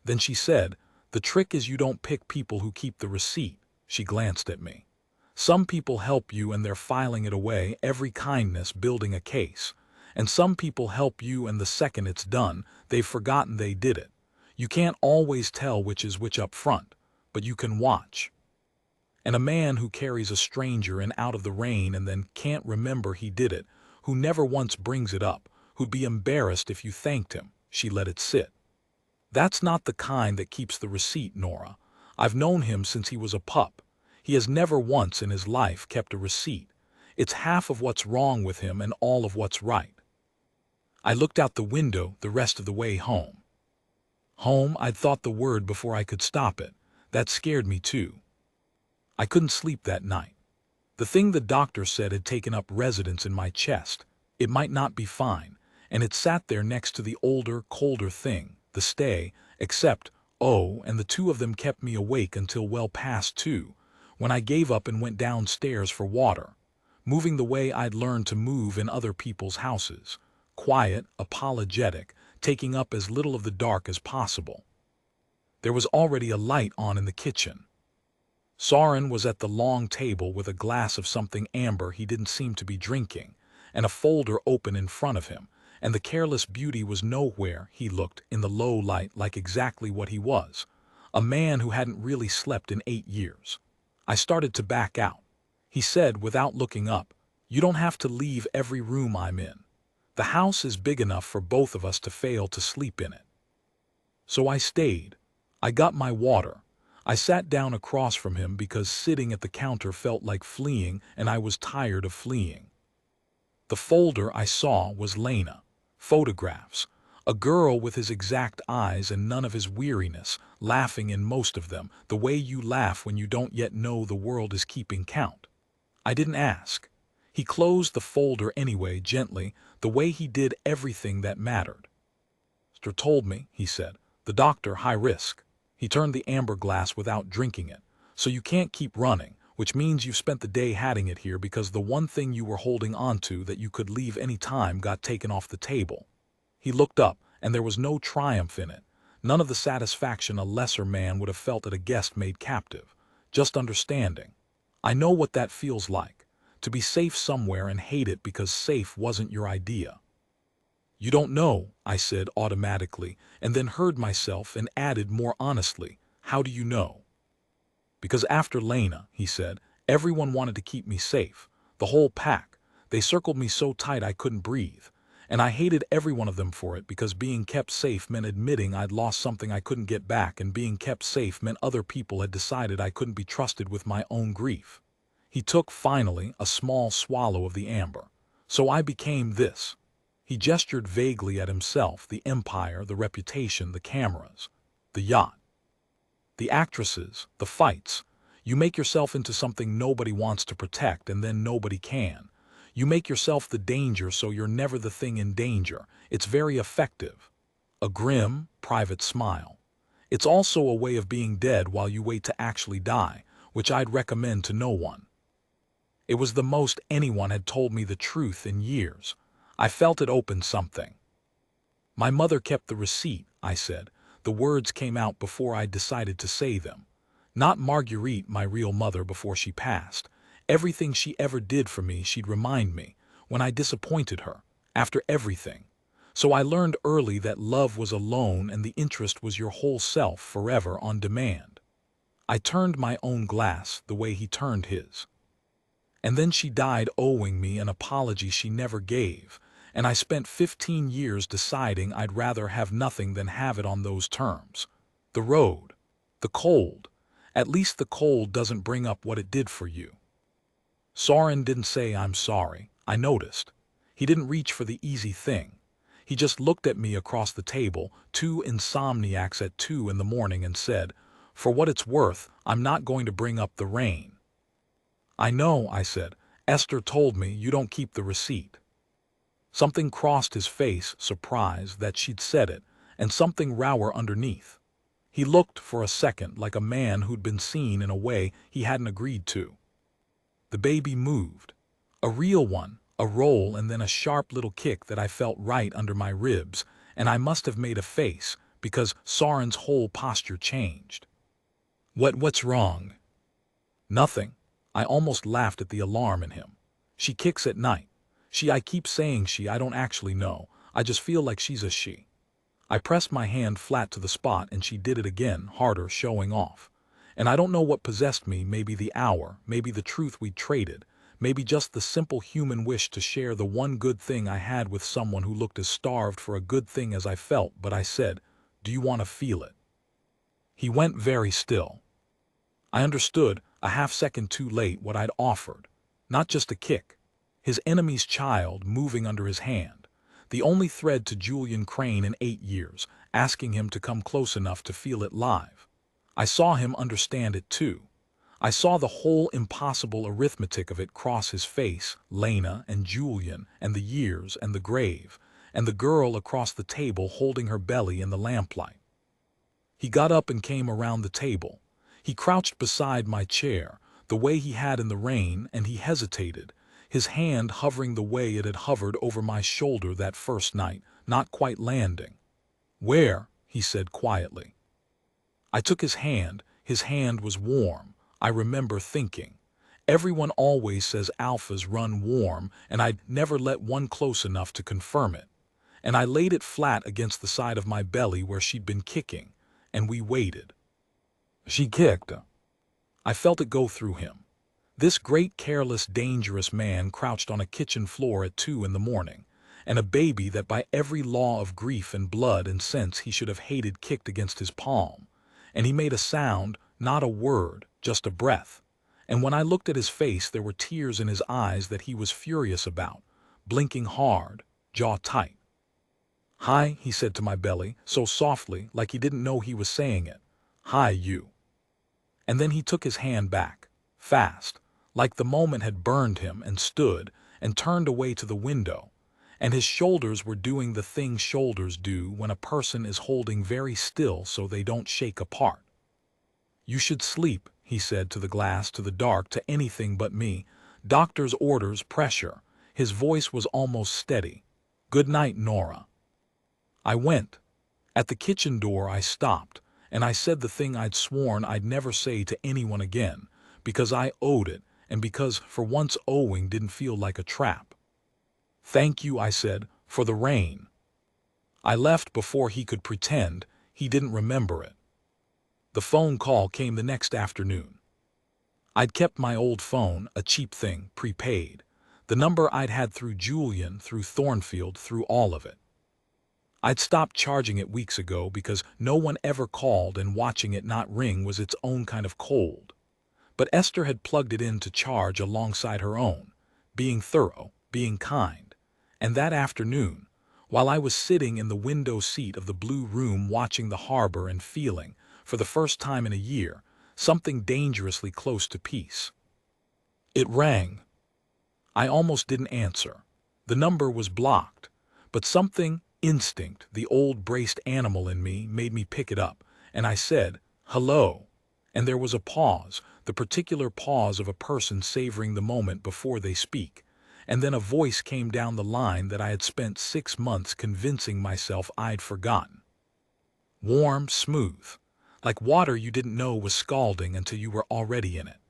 Then she said, the trick is you don't pick people who keep the receipt. She glanced at me. Some people help you and they're filing it away, every kindness building a case. And some people help you and the second it's done, they've forgotten they did it. You can't always tell which is which up front. but you can watch. And a man who carries a stranger in out of the rain and then can't remember he did it, who never once brings it up, who'd be embarrassed if you thanked him, she let it sit. That's not the kind that keeps the receipt, Nora. I've known him since he was a pup. He has never once in his life kept a receipt. It's half of what's wrong with him and all of what's right. I looked out the window the rest of the way home. Home, I'd thought the word before I could stop it. That scared me too. I couldn't sleep that night. The thing the doctor said had taken up residence in my chest. It might not be fine, and it sat there next to the older, colder thing, the stay, except, oh, and the two of them kept me awake until well past 2, when I gave up and went downstairs for water, moving the way I'd learned to move in other people's houses, quiet, apologetic, taking up as little of the dark as possible. There was already a light on in the kitchen. Soren was at the long table with a glass of something amber he didn't seem to be drinking, and a folder open in front of him, and the careless beauty was nowhere. He looked, in the low light, like exactly what he was, a man who hadn't really slept in 8 years. I started to back out. He said, without looking up, "You don't have to leave every room I'm in. The house is big enough for both of us to fail to sleep in it." So I stayed. I got my water. I sat down across from him because sitting at the counter felt like fleeing, and I was tired of fleeing. The folder I saw was Lena. Photographs. A girl with his exact eyes and none of his weariness, laughing in most of them, the way you laugh when you don't yet know the world is keeping count. I didn't ask. He closed the folder anyway, gently, the way he did everything that mattered. "Doctor told me," he said. "The doctor, high risk." He turned the amber glass without drinking it. "So you can't keep running, which means you've spent the day having it here because the one thing you were holding onto that you could leave any time got taken off the table." He looked up, and there was no triumph in it, none of the satisfaction a lesser man would have felt at a guest made captive, just understanding. I know what that feels like, to be safe somewhere and hate it because safe wasn't your idea. "You don't know," I said automatically, and then heard myself and added more honestly, "How do you know?" "Because after Lena," he said, "everyone wanted to keep me safe, the whole pack. They circled me so tight I couldn't breathe. And I hated every one of them for it because being kept safe meant admitting I'd lost something I couldn't get back, and being kept safe meant other people had decided I couldn't be trusted with my own grief." He took, finally, a small swallow of the amber. "So I became this." He gestured vaguely at himself, the empire, the reputation, the cameras, the yacht, the actresses, the fights. You make yourself into something nobody wants to protect, and then nobody can. You make yourself the danger so you're never the thing in danger. It's very effective. A grim, private smile. It's also a way of being dead while you wait to actually die, which I'd recommend to no one. It was the most anyone had told me the truth in years. I felt it opened something. "My mother kept the receipt," I said. The words came out before I'd decided to say them. Not Marguerite, my real mother, before she passed. Everything she ever did for me, she'd remind me, when I disappointed her, after everything. So I learned early that love was alone and the interest was your whole self, forever, on demand. I turned my own glass the way he turned his. And then she died owing me an apology she never gave, and I spent 15 years deciding I'd rather have nothing than have it on those terms. The road. The cold. At least the cold doesn't bring up what it did for you. Soren didn't say I'm sorry, I noticed. He didn't reach for the easy thing. He just looked at me across the table, 2 insomniacs at 2 in the morning, and said, "For what it's worth, I'm not going to bring up the rain." "I know," I said. "Esther told me you don't keep the receipt." Something crossed his face, surprise that she'd said it, and something rower underneath. He looked for a second like a man who'd been seen in a way he hadn't agreed to. The baby moved. A real one, a roll, and then a sharp little kick that I felt right under my ribs, and I must have made a face, because Soren's whole posture changed. What's wrong?" "Nothing." I almost laughed at the alarm in him. "She kicks at night. I keep saying she, I don't actually know. I just feel like she's a she." I pressed my hand flat to the spot and she did it again, harder, showing off. And I don't know what possessed me, maybe the hour, maybe the truth we'd traded, maybe just the simple human wish to share the one good thing I had with someone who looked as starved for a good thing as I felt, but I said, "Do you want to feel it?" He went very still. I understood, a half-second too late, what I'd offered. Not just a kick. His enemy's child moving under his hand. The only thread to Julian Crane in 8 years, asking him to come close enough to feel it live. I saw him understand it too. I saw the whole impossible arithmetic of it cross his face, Lena and Julian and the years and the grave, and the girl across the table holding her belly in the lamplight. He got up and came around the table. He crouched beside my chair, the way he had in the rain, and he hesitated, his hand hovering the way it had hovered over my shoulder that first night, not quite landing. "Where?" he said quietly. I took his hand was warm. I remember thinking, everyone always says alphas run warm, and I'd never let one close enough to confirm it. And I laid it flat against the side of my belly where she'd been kicking, and we waited. She kicked. I felt it go through him. This great, careless, dangerous man crouched on a kitchen floor at 2 in the morning, and a baby that by every law of grief and blood and sense he should have hated kicked against his palm. And he made a sound, not a word, just a breath. And when I looked at his face, there were tears in his eyes that he was furious about, blinking hard, jaw tight. "Hi," he said to my belly, so softly, like he didn't know he was saying it. "Hi, you." And then he took his hand back, fast, like the moment had burned him, and stood, and turned away to the window, and his shoulders were doing the thing shoulders do when a person is holding very still so they don't shake apart. "You should sleep," he said to the glass, to the dark, to anything but me. "Doctor's orders, pressure." His voice was almost steady. "Good night, Nora." I went. At the kitchen door I stopped, and I said the thing I'd sworn I'd never say to anyone again, because I owed it, and because for once owing didn't feel like a trap. "Thank you," I said, "for the rain." I left before he could pretend he didn't remember it. The phone call came the next afternoon. I'd kept my old phone, a cheap thing, prepaid. The number I'd had through Julian, through Thornfield, through all of it. I'd stopped charging it weeks ago because no one ever called, and watching it not ring was its own kind of cold. But Esther had plugged it in to charge alongside her own, being thorough, being kind. And that afternoon, while I was sitting in the window seat of the blue room watching the harbor and feeling, for the first time in a year, something dangerously close to peace. It rang. I almost didn't answer. The number was blocked, but something, instinct, the old braced animal in me, made me pick it up, and I said, "Hello." And there was a pause, the particular pause of a person savoring the moment before they speak, and then a voice came down the line that I had spent 6 months convincing myself I'd forgotten. Warm, smooth, like water you didn't know was scalding until you were already in it.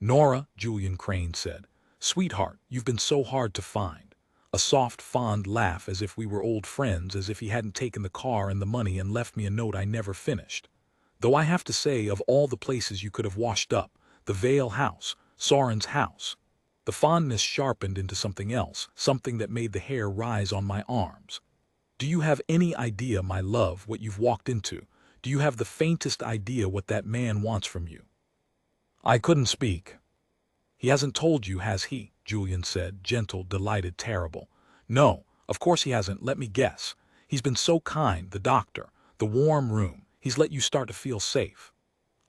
"Nora," Julian Crane said, "sweetheart, you've been so hard to find." A soft, fond laugh, as if we were old friends, as if he hadn't taken the car and the money and left me a note I never finished. Though I have to say, of all the places you could have washed up, the Vale house, Soren's house. The fondness sharpened into something else, something that made the hair rise on my arms. "Do you have any idea, my love, what you've walked into? Do you have the faintest idea what that man wants from you?" I couldn't speak. "He hasn't told you, has he?" Julian said, gentle, delighted, terrible. "No, of course he hasn't. Let me guess. He's been so kind, the doctor, the warm room. He's let you start to feel safe."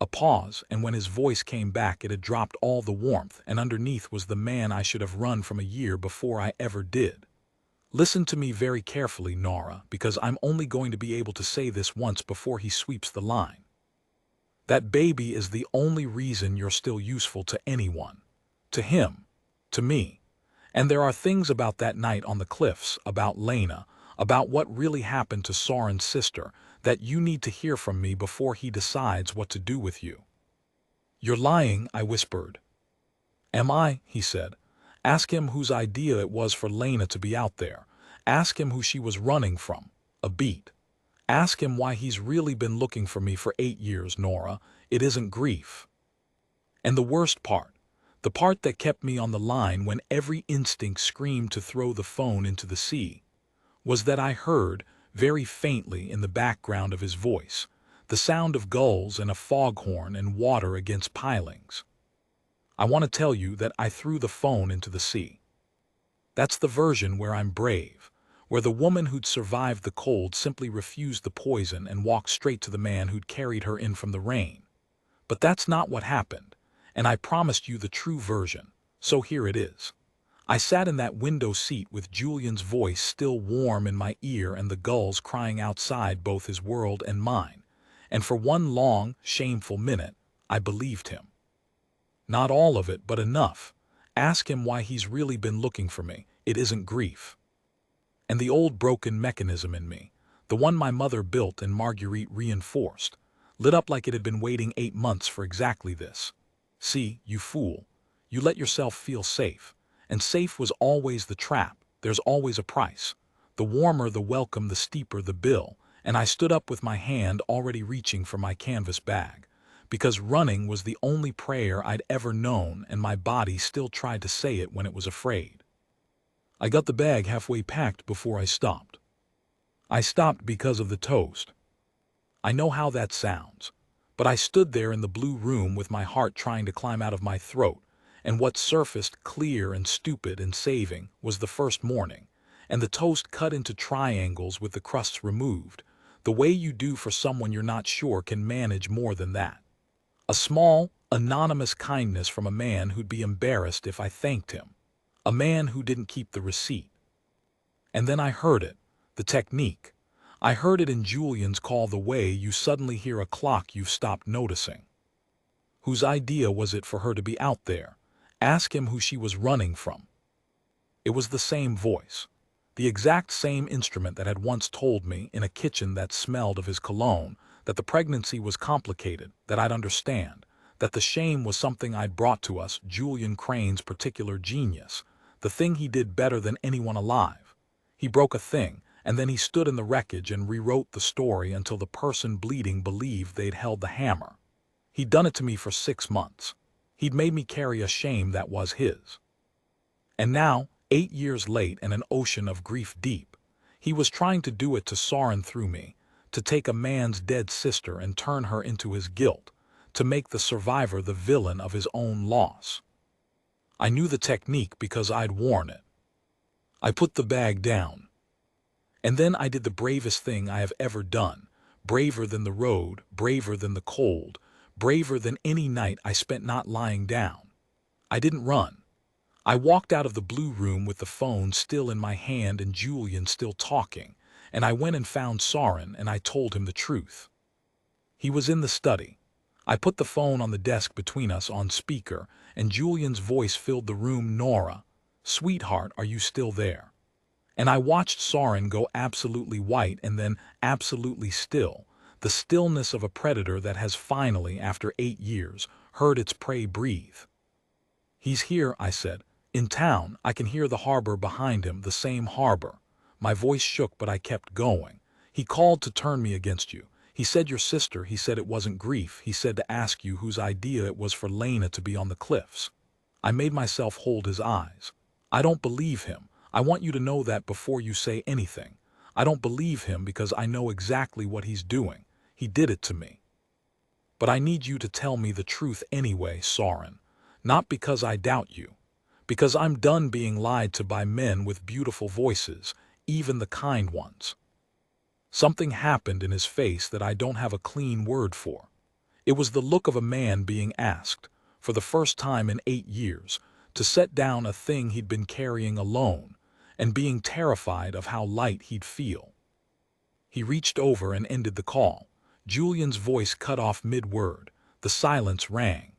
A pause, and when his voice came back it had dropped all the warmth, and underneath was the man I should have run from a year before I ever did. "Listen to me very carefully, Nora, because I'm only going to be able to say this once before he sweeps the line. That baby is the only reason you're still useful to anyone. To him. To me. And there are things about that night on the cliffs, about Lena, about what really happened to Soren's sister, that you need to hear from me before he decides what to do with you." "You're lying," I whispered. "Am I?" he said. "Ask him whose idea it was for Lena to be out there. Ask him who she was running from. A beat. Ask him why he's really been looking for me for 8 years, Nora. It isn't grief. And the worst part, the part that kept me on the line when every instinct screamed to throw the phone into the sea, was that I heard, very faintly in the background of his voice, the sound of gulls and a foghorn and water against pilings. I want to tell you that I threw the phone into the sea. That's the version where I'm brave, where the woman who'd survived the cold simply refused the poison and walked straight to the man who'd carried her in from the rain. But that's not what happened, and I promised you the true version, so here it is. I sat in that window seat with Julian's voice still warm in my ear and the gulls crying outside both his world and mine, and for one long, shameful minute, I believed him. Not all of it, but enough. Ask him why he's really been looking for me. It isn't grief. And the old broken mechanism in me, the one my mother built and Marguerite reinforced, lit up like it had been waiting 8 months for exactly this. See, you fool, you let yourself feel safe, and safe was always the trap. There's always a price. The warmer the welcome, the steeper the bill, and I stood up with my hand already reaching for my canvas bag, because running was the only prayer I'd ever known and my body still tried to say it when it was afraid. I got the bag halfway packed before I stopped. I stopped because of the toast. I know how that sounds, but I stood there in the blue room with my heart trying to climb out of my throat, and what surfaced clear and stupid and saving was the first morning, and the toast cut into triangles with the crusts removed, the way you do for someone you're not sure can manage more than that. A small, anonymous kindness from a man who'd be embarrassed if I thanked him. A man who didn't keep the receipt. And then I heard it, the technique. I heard it in Julian's call, the way you suddenly hear a clock you've stopped noticing. Whose idea was it for her to be out there? Ask him who she was running from. It was the same voice, the exact same instrument that had once told me in a kitchen that smelled of his cologne that the pregnancy was complicated, that I'd understand, that the shame was something I'd brought to us, Julian Crane's particular genius, the thing he did better than anyone alive. He broke a thing, and then he stood in the wreckage and rewrote the story until the person bleeding believed they'd held the hammer. He'd done it to me for 6 months. He'd made me carry a shame that was his. And now, 8 years late and an ocean of grief deep, he was trying to do it to Soren through me, to take a man's dead sister and turn her into his guilt, to make the survivor the villain of his own loss. I knew the technique because I'd worn it. I put the bag down. And then I did the bravest thing I have ever done, braver than the road, braver than the cold, braver than any night I spent not lying down. I didn't run. I walked out of the blue room with the phone still in my hand and Julian still talking, and I went and found Soren and I told him the truth. He was in the study. I put the phone on the desk between us on speaker, and Julian's voice filled the room. Nora, sweetheart, are you still there? And I watched Soren go absolutely white and then absolutely still, the stillness of a predator that has finally, after 8 years, heard its prey breathe. He's here, I said. In town, I can hear the harbor behind him, the same harbor. My voice shook, but I kept going. He called to turn me against you. He said your sister, he said it wasn't grief, he said to ask you whose idea it was for Lena to be on the cliffs. I made myself hold his eyes. I don't believe him. I want you to know that before you say anything. I don't believe him because I know exactly what he's doing. He did it to me. But I need you to tell me the truth anyway, Soren. Not because I doubt you. Because I'm done being lied to by men with beautiful voices, even the kind ones. Something happened in his face that I don't have a clean word for. It was the look of a man being asked, for the first time in 8 years, to set down a thing he'd been carrying alone, and being terrified of how light he'd feel. He reached over and ended the call. Julian's voice cut off mid-word. The silence rang.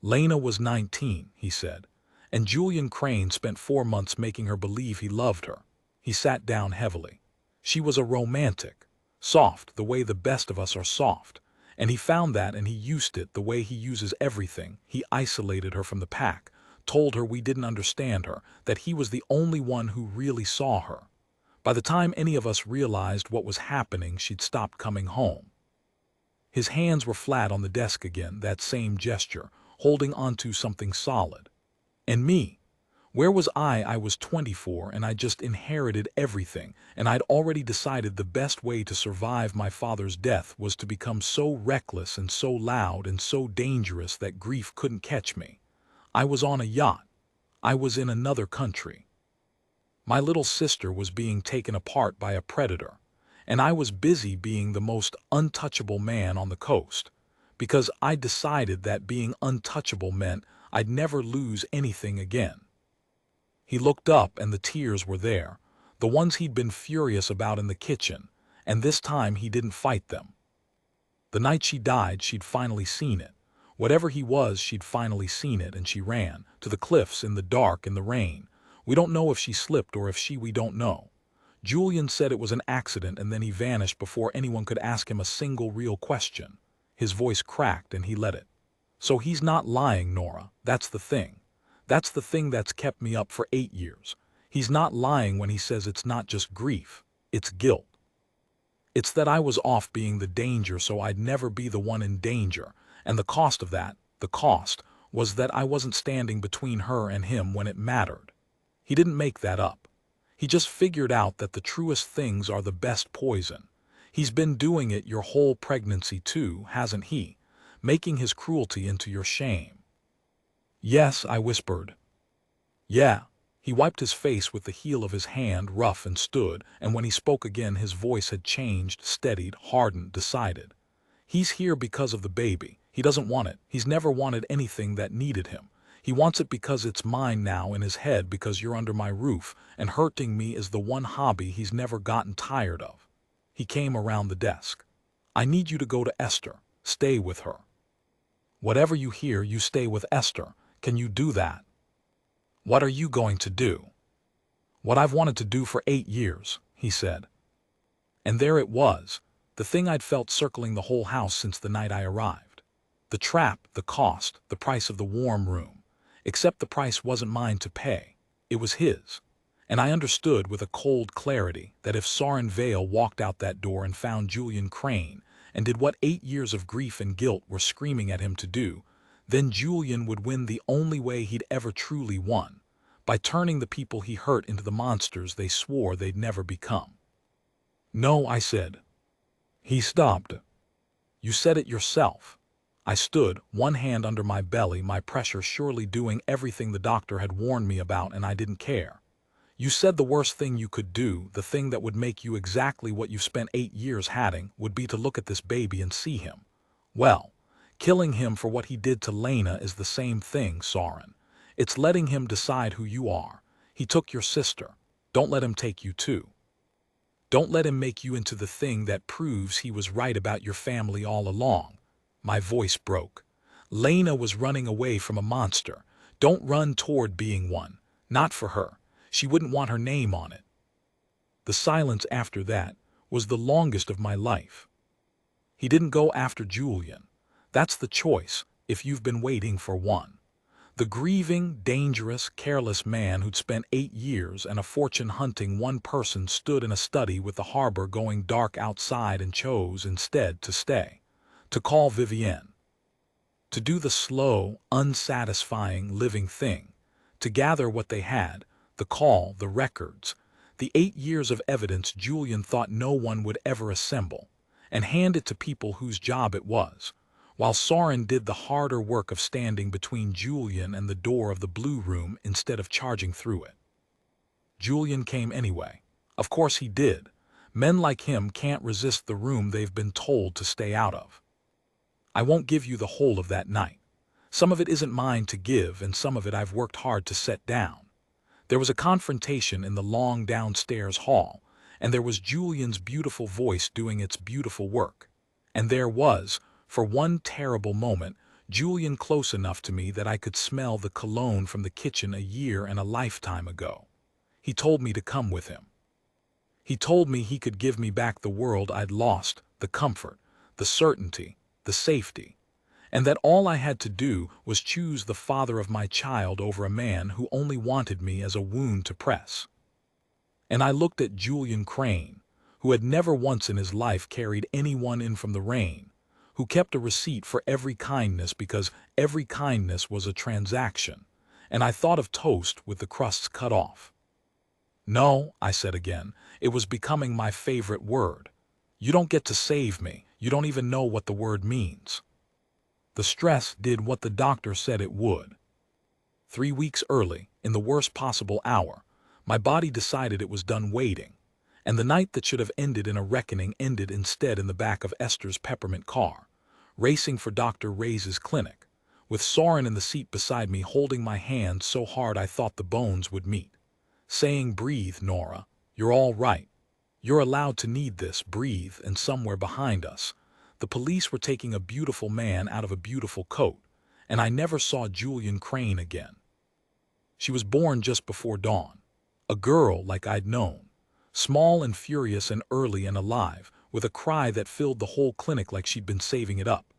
Lena was 19, he said, and Julian Crane spent 4 months making her believe he loved her. He sat down heavily. She was a romantic, soft, the way the best of us are soft, and he found that and he used it the way he uses everything. He isolated her from the pack, told her we didn't understand her, that he was the only one who really saw her. By the time any of us realized what was happening, she'd stopped coming home. His hands were flat on the desk again, that same gesture, holding onto something solid. And me, where was I? I was 24 and I just inherited everything, and I'd already decided the best way to survive my father's death was to become so reckless and so loud and so dangerous that grief couldn't catch me. I was on a yacht. I was in another country. My little sister was being taken apart by a predator, and I was busy being the most untouchable man on the coast, because I decided that being untouchable meant I'd never lose anything again. He looked up and the tears were there, the ones he'd been furious about in the kitchen, and this time he didn't fight them. The night she died, she'd finally seen it. Whatever he was, she'd finally seen it, and she ran to the cliffs in the dark, in the rain. We don't know if she slipped or if we don't know. Julian said it was an accident, and then he vanished before anyone could ask him a single real question. His voice cracked and he let it. So he's not lying, Nora. That's the thing. That's the thing that's kept me up for 8 years. He's not lying when he says it's not just grief, it's guilt. It's that I was off being the danger so I'd never be the one in danger, and the cost of that, the cost, was that I wasn't standing between her and him when it mattered. He didn't make that up. He just figured out that the truest things are the best poison. He's been doing it your whole pregnancy too, hasn't he? Making his cruelty into your shame. Yes, I whispered. Yeah. He wiped his face with the heel of his hand, rough, and stood, and when he spoke again his voice had changed, steadied, hardened, decided. He's here because of the baby. He doesn't want it. He's never wanted anything that needed him. He wants it because it's mine now, in his head, because you're under my roof, and hurting me is the one hobby he's never gotten tired of. He came around the desk. I need you to go to Esther. Stay with her. Whatever you hear, you stay with Esther. Can you do that? What are you going to do? What I've wanted to do for 8 years, he said. And there it was, the thing I'd felt circling the whole house since the night I arrived. The trap, the cost, the price of the warm room. Except the price wasn't mine to pay. It was his. And I understood with a cold clarity that if Soren Vale walked out that door and found Julian Crane and did what 8 years of grief and guilt were screaming at him to do, then Julian would win the only way he'd ever truly won, by turning the people he hurt into the monsters they swore they'd never become. No, I said. He stopped. You said it yourself. I stood, one hand under my belly, my pressure surely doing everything the doctor had warned me about, and I didn't care. You said the worst thing you could do, the thing that would make you exactly what you've spent 8 years having, would be to look at this baby and see him. Well, killing him for what he did to Lena is the same thing, Soren. It's letting him decide who you are. He took your sister. Don't let him take you too. Don't let him make you into the thing that proves he was right about your family all along. My voice broke. Lena was running away from a monster. Don't run toward being one. Not for her. She wouldn't want her name on it. The silence after that was the longest of my life. He didn't go after Julian. That's the choice, if you've been waiting for one. The grieving, dangerous, careless man who'd spent 8 years and a fortune hunting one person stood in a study with the harbor going dark outside and chose instead to stay, to call Vivienne, to do the slow, unsatisfying, living thing, to gather what they had, the call, the records, the 8 years of evidence Julian thought no one would ever assemble, and hand it to people whose job it was, while Soren did the harder work of standing between Julian and the door of the blue room instead of charging through it. Julian came anyway. Of course he did. Men like him can't resist the room they've been told to stay out of. I won't give you the whole of that night. Some of it isn't mine to give, and some of it I've worked hard to set down. There was a confrontation in the long downstairs hall, and there was Julian's beautiful voice doing its beautiful work. And there was, for one terrible moment, Julian close enough to me that I could smell the cologne from the kitchen a year and a lifetime ago. He told me to come with him. He told me he could give me back the world I'd lost, the comfort, the certainty, the safety, and that all I had to do was choose the father of my child over a man who only wanted me as a wound to press. And I looked at Julian Crane, who had never once in his life carried anyone in from the rain, who kept a receipt for every kindness because every kindness was a transaction, and I thought of toast with the crusts cut off. No, I said again, it was becoming my favorite word. You don't get to save me, you don't even know what the word means. The stress did what the doctor said it would. 3 weeks early, in the worst possible hour, my body decided it was done waiting, and the night that should have ended in a reckoning ended instead in the back of Esther's peppermint car, racing for Dr. Ray's clinic, with Soren in the seat beside me holding my hand so hard I thought the bones would meet, saying, "Breathe, Nora, you're all right. You're allowed to need this, breathe," and somewhere behind us, the police were taking a beautiful man out of a beautiful coat, and I never saw Julian Crane again. She was born just before dawn, a girl like I'd known, small and furious and early and alive, with a cry that filled the whole clinic like she'd been saving it up.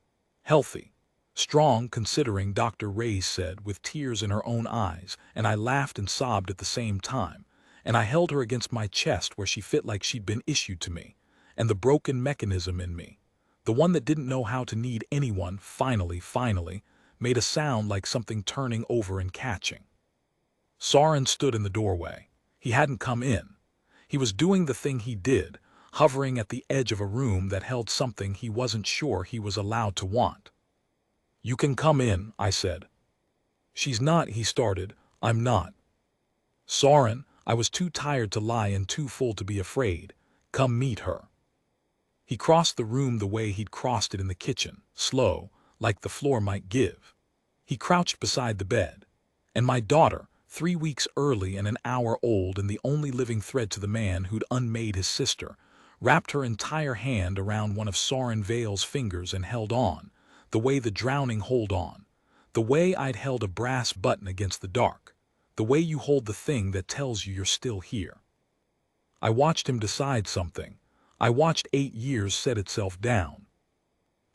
Healthy, strong considering, Dr. Ray said, with tears in her own eyes, and I laughed and sobbed at the same time, and I held her against my chest where she fit like she'd been issued to me, and the broken mechanism in me, the one that didn't know how to need anyone, finally, made a sound like something turning over and catching. Soren stood in the doorway. He hadn't come in. He was doing the thing he did, hovering at the edge of a room that held something he wasn't sure he was allowed to want. "You can come in," I said. "She's not," he started. "I'm not." "Soren, I was too tired to lie and too full to be afraid. Come meet her." He crossed the room the way he'd crossed it in the kitchen, slow, like the floor might give. He crouched beside the bed. And my daughter, 3 weeks early and an hour old and the only living thread to the man who'd unmade his sister, wrapped her entire hand around one of Soren Vale's fingers and held on, the way the drowning hold on, the way I'd held a brass button against the dark, the way you hold the thing that tells you you're still here. I watched him decide something. I watched 8 years set itself down.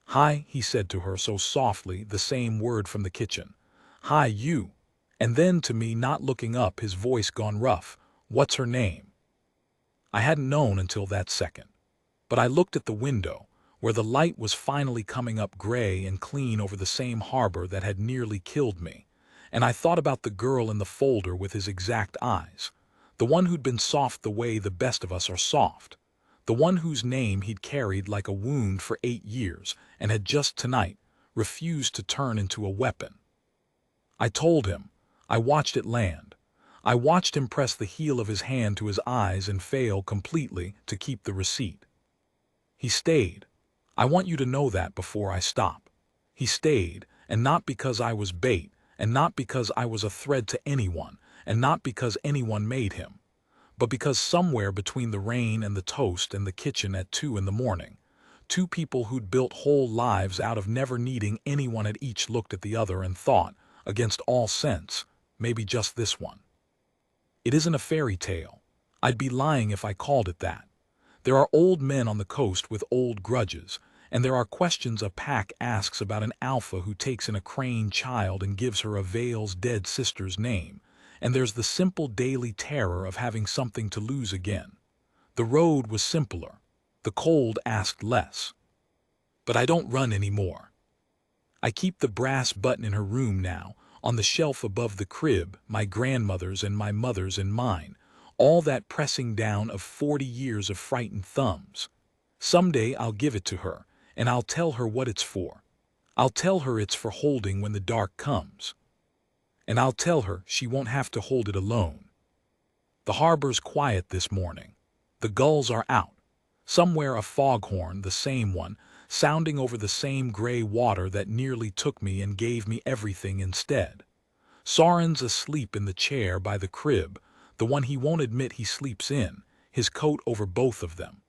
"Hi," he said to her so softly, the same word from the kitchen. "Hi, you." And then to me, not looking up, his voice gone rough, "What's her name?" I hadn't known until that second. But I looked at the window, where the light was finally coming up gray and clean over the same harbor that had nearly killed me, and I thought about the girl in the folder with his exact eyes, the one who'd been soft the way the best of us are soft, the one whose name he'd carried like a wound for 8 years and had just tonight refused to turn into a weapon. I told him. I watched it land. I watched him press the heel of his hand to his eyes and fail completely to keep the receipt. He stayed. I want you to know that before I stop. He stayed, and not because I was bait, and not because I was a threat to anyone, and not because anyone made him, but because somewhere between the rain and the toast and the kitchen at 2 in the morning, 2 people who'd built whole lives out of never needing anyone had each looked at the other and thought, against all sense, maybe just this one. It isn't a fairy tale. I'd be lying if I called it that. There are old men on the coast with old grudges, and there are questions a pack asks about an alpha who takes in a Crane child and gives her a Vale's dead sister's name, and there's the simple daily terror of having something to lose again. The road was simpler. The cold asked less. But I don't run anymore. I keep the brass button in her room now, on the shelf above the crib, my grandmother's and my mother's and mine, all that pressing down of 40 years of frightened thumbs. Someday I'll give it to her, and I'll tell her what it's for. I'll tell her it's for holding when the dark comes. And I'll tell her she won't have to hold it alone. The harbor's quiet this morning. The gulls are out. Somewhere a foghorn, the same one, sounding over the same gray water that nearly took me and gave me everything instead. Soren's asleep in the chair by the crib, the one he won't admit he sleeps in, his coat over both of them.